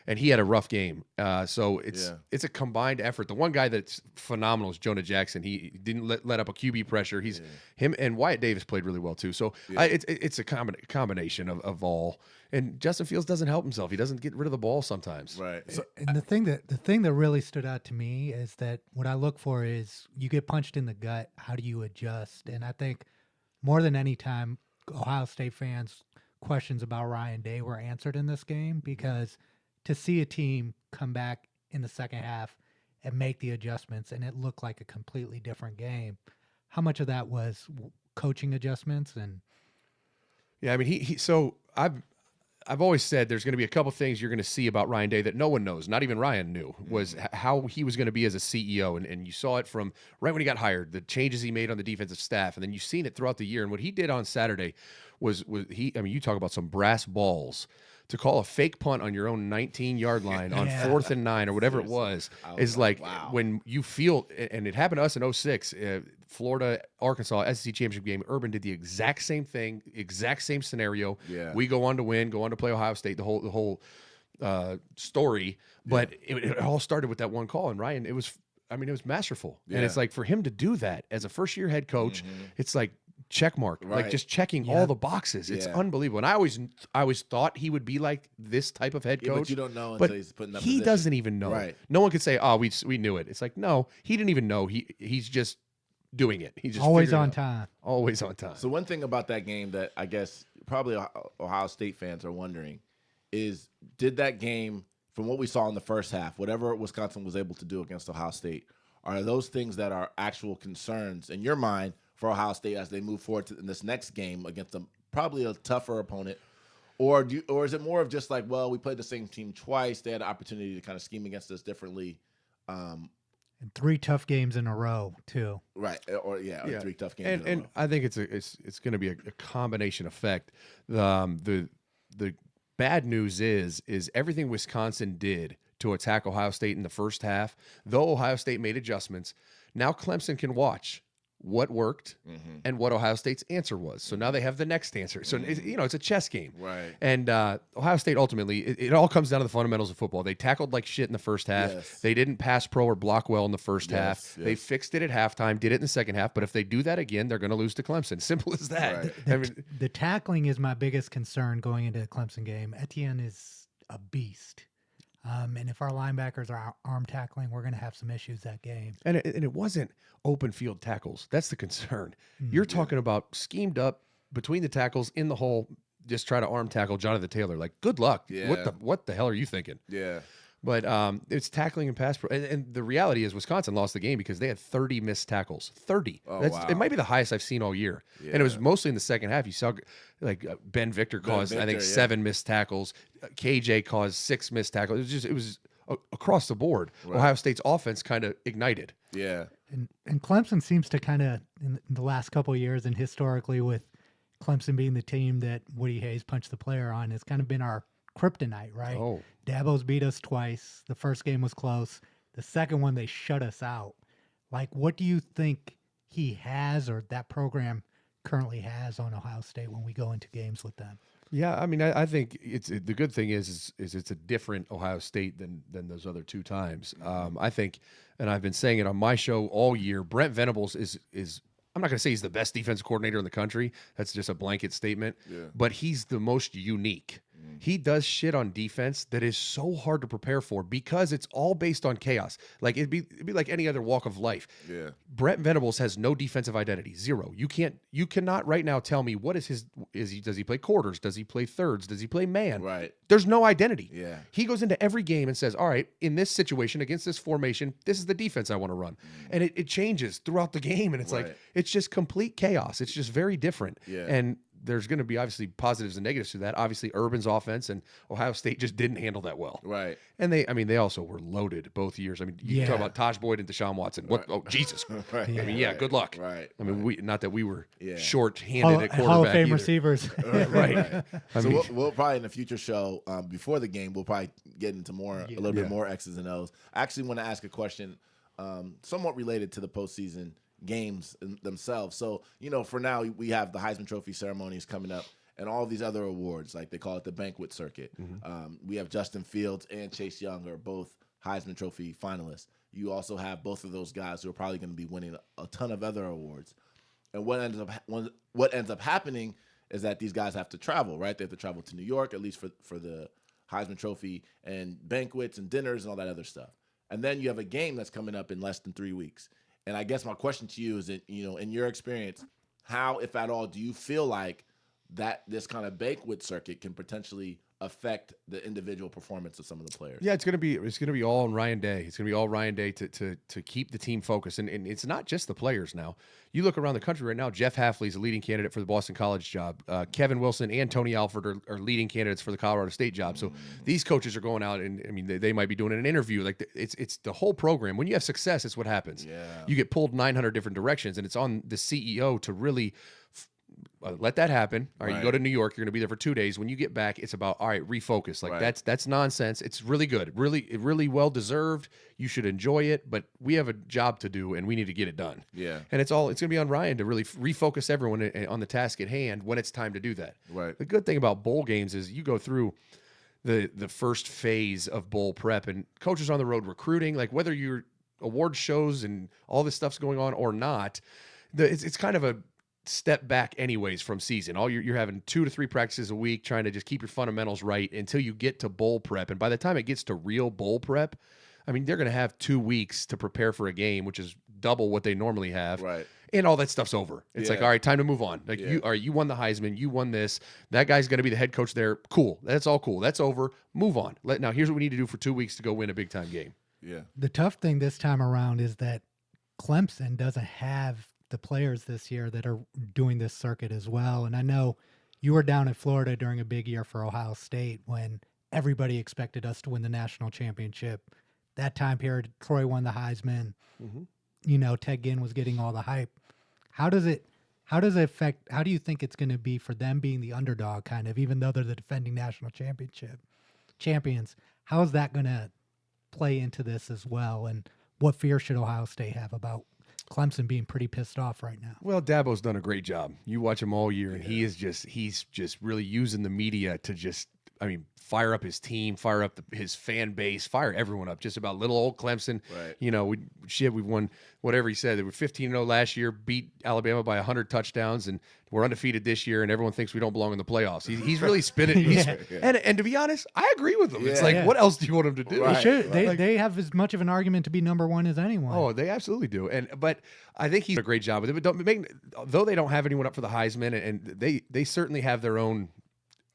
Speaker 8: and he had a rough game. So it's a combined effort. The one guy that's phenomenal is Jonah Jackson. He didn't let up a QB pressure. Him and Wyatt Davis played really well too. So it's a combination of all. And Justin Fields doesn't help himself. He doesn't get rid of the ball sometimes.
Speaker 2: Right.
Speaker 3: So, and the thing that really stood out to me is that what I look for is you get punched in the gut. How do you adjust? And I think more than any time, Ohio State fans' questions about Ryan Day were answered in this game, because to see a team come back in the second half and make the adjustments and it looked like a completely different game, how much of that was coaching adjustments? And
Speaker 8: yeah, I mean, so I've always said there's going to be a couple things you're going to see about Ryan Day that no one knows, not even Ryan knew, was how he was going to be as a CEO. And you saw it from right when he got hired, the changes he made on the defensive staff. And then you've seen it throughout the year. And what he did on Saturday was you talk about some brass balls to call a fake punt on your own 19-yard line on
Speaker 3: Yeah.
Speaker 8: 4th and 9 or whatever it was is like
Speaker 2: wow.
Speaker 8: when you feel, and it happened to us in 06, Florida, Arkansas, SEC championship game. Urban did the exact same thing, exact same scenario.
Speaker 2: Yeah.
Speaker 8: We go on to win, go on to play Ohio State, the whole story. But it all started with that one call, and Ryan, it was masterful. And it's like for him to do that as a first-year head coach, it's like check mark, like just checking all the boxes. It's unbelievable. And I always thought he would be like this type of head coach.
Speaker 2: But you don't know
Speaker 8: But
Speaker 2: until he's put in that
Speaker 8: he
Speaker 2: position.
Speaker 8: doesn't even know.
Speaker 2: Right.
Speaker 8: No one could say, "Oh, we knew it." It's like, no, he didn't even know. He's just doing it. He just
Speaker 3: Always
Speaker 8: figured it
Speaker 3: on
Speaker 8: out.
Speaker 3: time.
Speaker 8: Always on time.
Speaker 2: So one thing about that game that I guess probably Ohio State fans are wondering is, did that game, from what we saw in the first half, whatever Wisconsin was able to do against Ohio State, are those things that are actual concerns in your mind for Ohio State as they move forward to in this next game against probably a tougher opponent? Or is it more of just like, well, we played the same team twice, they had an opportunity to kind of scheme against us differently?
Speaker 3: And 3 tough games in a row, too.
Speaker 2: Right. Or 3 tough games in a
Speaker 8: And
Speaker 2: row.
Speaker 8: I think it's going to be a combination effect. The bad news is everything Wisconsin did to attack Ohio State in the first half, though Ohio State made adjustments, now Clemson can watch what worked and what Ohio State's answer was. So now they have the next answer. So, it's a chess game.
Speaker 2: Right.
Speaker 8: And Ohio State, ultimately, it all comes down to the fundamentals of football. They tackled like shit in the first half.
Speaker 2: Yes.
Speaker 8: They didn't pass pro or block well in the first half.
Speaker 2: Yes.
Speaker 8: They fixed it at halftime, did it in the second half. But if they do that again, they're going to lose to Clemson. Simple as that.
Speaker 2: Right.
Speaker 8: I mean,
Speaker 3: The tackling is my biggest concern going into the Clemson game. Etienne is a beast. And if our linebackers are arm tackling, we're going to have some issues that game.
Speaker 8: and it wasn't open field tackles. That's the concern. You're talking about schemed up between the tackles in the hole, just try to arm tackle Jonathan Taylor. Like, good luck.
Speaker 2: Yeah.
Speaker 8: What the hell are you thinking?
Speaker 2: Yeah.
Speaker 8: But it's tackling and pass pro. And the reality is Wisconsin lost the game because they had 30 missed tackles. 30.
Speaker 2: Oh,
Speaker 8: That's,
Speaker 2: wow.
Speaker 8: It might be the highest I've seen all year. And it was mostly in the second half. You saw like Ben Victor caused, I think, 7 missed tackles. KJ caused 6 missed tackles. It was across the board.
Speaker 2: Right.
Speaker 8: Ohio State's offense kind of ignited.
Speaker 2: Yeah.
Speaker 3: And Clemson seems to kind of, in the last couple of years and historically with Clemson being the team that Woody Hayes punched the player on, it's kind of been our kryptonite, right?
Speaker 8: Oh.
Speaker 3: Dabo's beat us twice. The first game was close. The second one, they shut us out. Like, what do you think he has or that program currently has on Ohio State when we go into games with them?
Speaker 8: Yeah, I mean, I think the good thing is it's a different Ohio State than those other 2 times. I think, and I've been saying it on my show all year, Brent Venables is I'm not going to say he's the best defense coordinator in the country. That's just a blanket statement.
Speaker 2: Yeah.
Speaker 8: But he's the most unique. He does shit on defense that is so hard to prepare for because it's all based on chaos. Like it'd be like any other walk of life.
Speaker 2: Yeah.
Speaker 8: Brent Venables has no defensive identity. 0. You cannot right now tell me what is does he play quarters? Does he play thirds? Does he play man?
Speaker 2: Right.
Speaker 8: There's no identity.
Speaker 2: Yeah.
Speaker 8: He goes into every game and says, all right, in this situation against this formation, this is the defense I want to run. And it changes throughout the game. And it's like,
Speaker 2: Right.
Speaker 8: it's just complete chaos. It's just very different.
Speaker 2: Yeah.
Speaker 8: And there's going to be obviously positives and negatives to that. Obviously, Urban's offense and Ohio State just didn't handle that well.
Speaker 2: Right.
Speaker 8: And they also were loaded both years. I mean, you
Speaker 3: Yeah.
Speaker 8: talk about Taj Boyd and Deshaun Watson. What? Oh, Jesus.
Speaker 2: Right.
Speaker 8: I mean, yeah, good luck.
Speaker 2: Right.
Speaker 8: I mean, not that we were
Speaker 2: Yeah.
Speaker 8: short-handed at quarterback
Speaker 3: Hall of Fame
Speaker 8: either.
Speaker 3: receivers.
Speaker 8: Right. I
Speaker 2: So
Speaker 8: mean,
Speaker 2: we'll probably in a future show before the game, we'll probably get into a little bit more X's and O's. I actually want to ask a question somewhat related to the postseason games themselves. So, for now, we have the Heisman Trophy ceremonies coming up and all these other awards, like they call it the banquet circuit. We have Justin Fields and Chase Young are both Heisman Trophy finalists. You also have both of those guys who are probably going to be winning a ton of other awards. And what ends up happening is that these guys have to travel, right? They have to travel to New York, at least for the Heisman Trophy and banquets and dinners and all that other stuff. And then you have a game that's coming up in less than 3 weeks. And I guess my question to you is that, in your experience, how, if at all, do you feel like that this kind of banquet circuit can potentially affect the individual performance of some of the players?
Speaker 8: yeah, it's gonna be all on Ryan Day. It's gonna be all Ryan Day to keep the team focused, and it's not just the players now. You look around the country right now. Jeff Hafley's a leading candidate for the Boston College job. Kevin Wilson and Tony Alford are leading candidates for the Colorado State job. So these coaches are going out, and I mean they might be doing an interview. Like it's the whole program. When you have success, it's what happens.
Speaker 2: Yeah.
Speaker 8: You get pulled 900 different directions, and it's on the CEO to really let that happen. All right, you go to New York, you're going to be there for 2 days. When you get back, it's about, all right, refocus. Like that's nonsense. It's really good, really well deserved. You should enjoy it, but we have a job to do and we need to get it done.
Speaker 2: Yeah.
Speaker 8: And it's going to be on Ryan to really refocus everyone on the task at hand when it's time to do that.
Speaker 2: Right.
Speaker 8: The good thing about bowl games is you go through the first phase of bowl prep, and coaches on the road recruiting, like whether your award shows and all this stuff's going on or not, it's kind of a step back anyways from season. You're having 2 to 3 practices a week, trying to just keep your fundamentals right until you get to bowl prep. And by the time it gets to real bowl prep, I mean, they're going to have 2 weeks to prepare for a game, which is double what they normally have.
Speaker 2: Right.
Speaker 8: And all that stuff's over. It's like, all right, time to move on. Like you won the Heisman, you won this. That guy's going to be the head coach there. Cool. That's all cool. That's over. Move on. Now here's what we need to do for 2 weeks to go win a big time game.
Speaker 2: Yeah.
Speaker 3: The tough thing this time around is that Clemson doesn't have the players this year that are doing this circuit as well. And I know you were down in Florida during a big year for Ohio State when everybody expected us to win the national championship. That time period, Troy won the Heisman. You know, Ted Ginn was getting all the hype. How do you think it's going to be for them being the underdog, kind of, even though they're the defending national champions? How is that going to play into this as well? And what fear should Ohio State have about Clemson being pretty pissed off right now?
Speaker 8: Well, Dabo's done a great job. You watch him all year, and he's just really using the media to just, I mean, fire up his team, fire up his fan base, fire everyone up. Just about little old Clemson.
Speaker 2: Right.
Speaker 8: You know, we've won whatever he said. They were 15-0 last year, beat Alabama by 100 touchdowns, and we're undefeated this year. And everyone thinks we don't belong in the playoffs. He's really spinning. And to be honest, I agree with him. It's like, what else do you want him to do?
Speaker 2: Right.
Speaker 3: They have as much of an argument to be number one as anyone.
Speaker 8: Oh, they absolutely do. But I think he's done a great job with it. But though they don't have anyone up for the Heisman, and they certainly have their own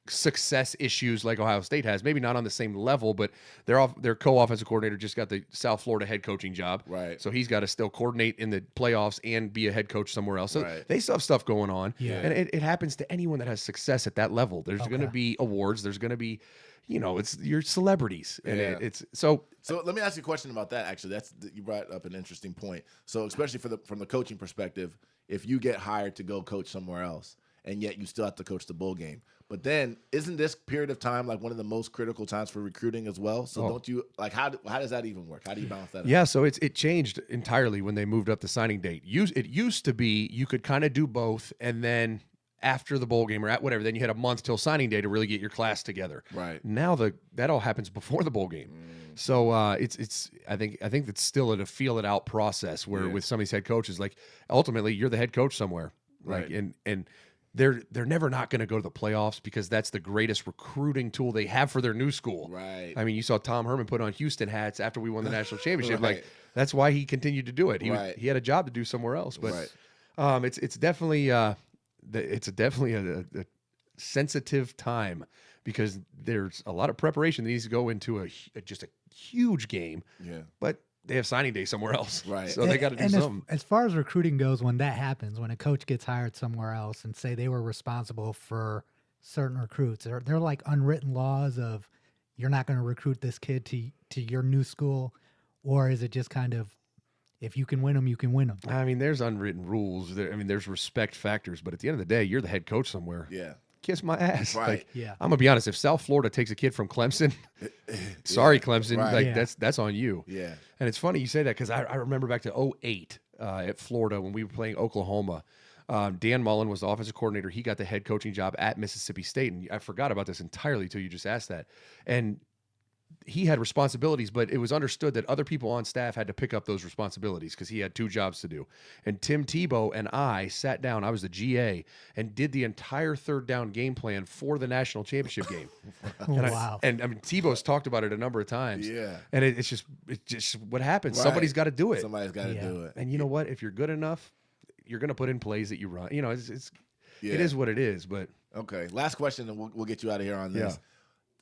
Speaker 8: success issues like Ohio State has, maybe not on the same level, but their co-offensive coordinator just got the South Florida head coaching job. Right. So he's got to still coordinate in the playoffs and be a head coach somewhere else. So they still have stuff going on. Yeah. And it happens to anyone that has success at that level. There's going to be awards. There's going to be, you know, it's your celebrities. And it's so
Speaker 2: let me ask you a question about that. Actually, you brought up an interesting point. So especially from the coaching perspective, if you get hired to go coach somewhere else and yet you still have to coach the bowl game, but then isn't this period of time like one of the most critical times for recruiting as well? So don't you like how does that even work? How do you balance that out?
Speaker 8: Yeah, so it changed entirely when they moved up the signing date. It used to be you could kind of do both, and then after the bowl game or at whatever, then you had a month till signing day to really get your class together.
Speaker 2: Right.
Speaker 8: Now that all happens before the bowl game. So it's I think it's still a feel it out process where with some of these head coaches, like ultimately you're the head coach somewhere. Like and they're never not going to go to the playoffs because that's the greatest recruiting tool they have for their new school. Right. I mean, you saw Tom Herman put on Houston hats after we won the national championship. Like that's why he continued to do it. He had a job to do somewhere else. But it's definitely a sensitive time because there's a lot of preparation that needs to go into just a huge game. Yeah. But they have signing day somewhere else. Right. So they got to do something.
Speaker 3: As far as recruiting goes, when that happens, when a coach gets hired somewhere else and say they were responsible for certain recruits, they're like unwritten laws of you're not going to recruit this kid to your new school, or is it just kind of if you can win them, you can win them?
Speaker 8: I mean, there's unwritten rules. There's respect factors, but at the end of the day, you're the head coach somewhere. Yeah. Kiss my ass.
Speaker 2: Right.
Speaker 8: Like, I'm gonna be honest. If South Florida takes a kid from Clemson, sorry, Clemson. Right. Like that's on you. Yeah. And it's funny you say that because I remember back to 2008 at Florida when we were playing Oklahoma. Dan Mullen was the offensive coordinator. He got the head coaching job at Mississippi State, and I forgot about this entirely until you just asked that. And he had responsibilities, but it was understood that other people on staff had to pick up those responsibilities because he had 2 jobs to do. And Tim Tebow and I sat down, I was the GA, and did the entire third down game plan for the national championship game.
Speaker 3: Wow.
Speaker 8: I mean, Tebow's talked about it a number of times. Yeah. And it's just what happens. Right. Somebody's got to do it.
Speaker 2: Somebody's got to do it.
Speaker 8: And you know what? If you're good enough, you're going to put in plays that you run. You know, it is what it is. But
Speaker 2: okay, last question, and we'll get you out of here on this. Yeah.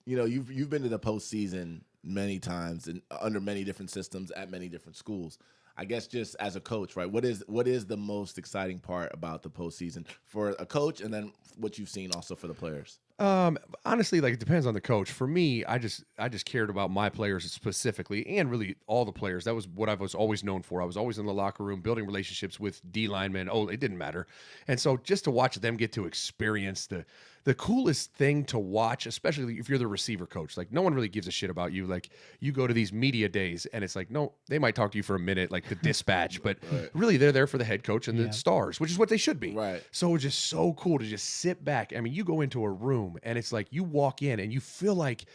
Speaker 2: You know, you've been to the postseason many times and under many different systems at many different schools. I guess just as a coach, right? What is the most exciting part about the postseason for a coach, and then what you've seen also for the players?
Speaker 8: Honestly, like, it depends on the coach. For me, I just cared about my players specifically, and really all the players. That was what I was always known for. I was always in the locker room building relationships with D linemen. Oh, it didn't matter. And so just to watch them get to experience the coolest thing to watch, especially if you're the receiver coach, like, no one really gives a shit about you. Like, you go to these media days and it's like, no, they might talk to you for a minute, like the dispatch, but really they're there for the head coach and the stars, which is what they should be.
Speaker 2: Right.
Speaker 8: So it's just so cool to just sit back. I mean, you go into a room and it's like you walk in and you feel like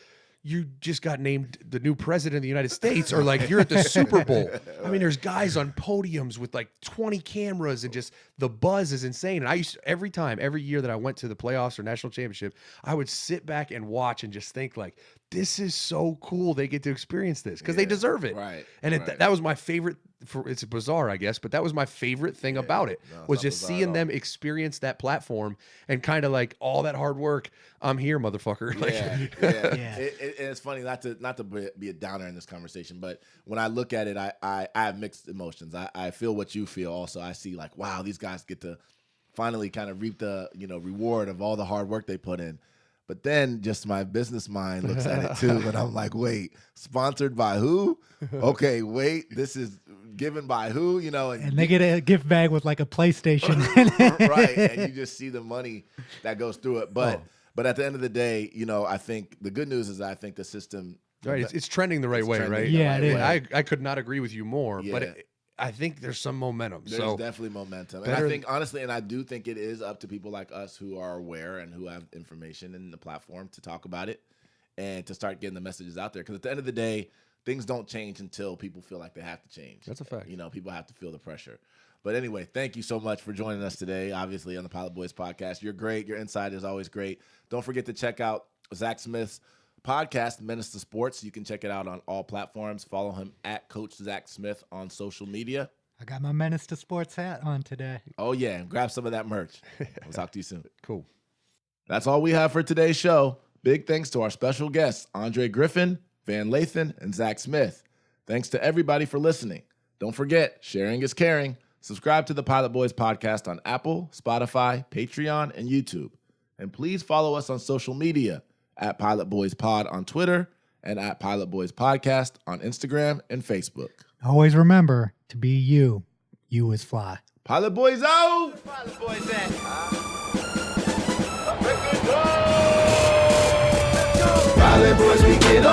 Speaker 8: you just got named the new president of the United States, or like you're at the Super Bowl. I mean, there's guys on podiums with like 20 cameras, and just the buzz is insane. And I used to, every year that I went to the playoffs or national championship, I would sit back and watch and just think, like, this is so cool. They get to experience this because they deserve it.
Speaker 2: Right.
Speaker 8: And that was my favorite. It's bizarre, I guess, but that was my favorite thing about it, was just seeing them experience that platform and kind of like all that hard work. I'm here, motherfucker. Like,
Speaker 2: It's funny not to be a downer in this conversation, but when I look at it, I have mixed emotions. I feel what you feel. Also, I see, like, wow, these guys get to finally kind of reap the reward of all the hard work they put in. But then just my business mind looks at it too, and I'm like, wait, sponsored by who? Okay, wait, this is given by who? And
Speaker 3: they get a gift bag with like a PlayStation.
Speaker 2: Right, and you just see the money that goes through it. But at the end of the day, I think the good news is I think the system,
Speaker 8: right, it's trending the right way, right?
Speaker 3: Yeah, it is.
Speaker 8: I could not agree with you more, but I think there's some momentum.
Speaker 2: There's definitely momentum. And I think, honestly, and I do think it is up to people like us who are aware and who have information in the platform to talk about it and to start getting the messages out there. Because at the end of the day, things don't change until people feel like they have to change.
Speaker 8: That's a fact.
Speaker 2: People have to feel the pressure. But anyway, thank you so much for joining us today, obviously, on the Pilot Boys podcast. You're great. Your insight is always great. Don't forget to check out Zach Smith's podcast, Menace to Sports. You can check it out on all platforms. Follow him at Coach Zach Smith on social media.
Speaker 3: I got my Menace to Sports hat on today.
Speaker 2: Oh, yeah. And grab some of that merch. We'll talk to you soon.
Speaker 8: Cool.
Speaker 2: That's all we have for today's show. Big thanks to our special guests, Archie Griffin, Van Lathan, and Zach Smith. Thanks to everybody for listening. Don't forget, sharing is caring. Subscribe to the Pilot Boys podcast on Apple, Spotify, Patreon, and YouTube. And please follow us on social media at Pilot Boys Pod on Twitter and at Pilot Boys Podcast on Instagram and Facebook.
Speaker 3: Always remember to be you. You is fly.
Speaker 2: Pilot Boys out!
Speaker 1: Pilot Boys at? Pilot Boys, we get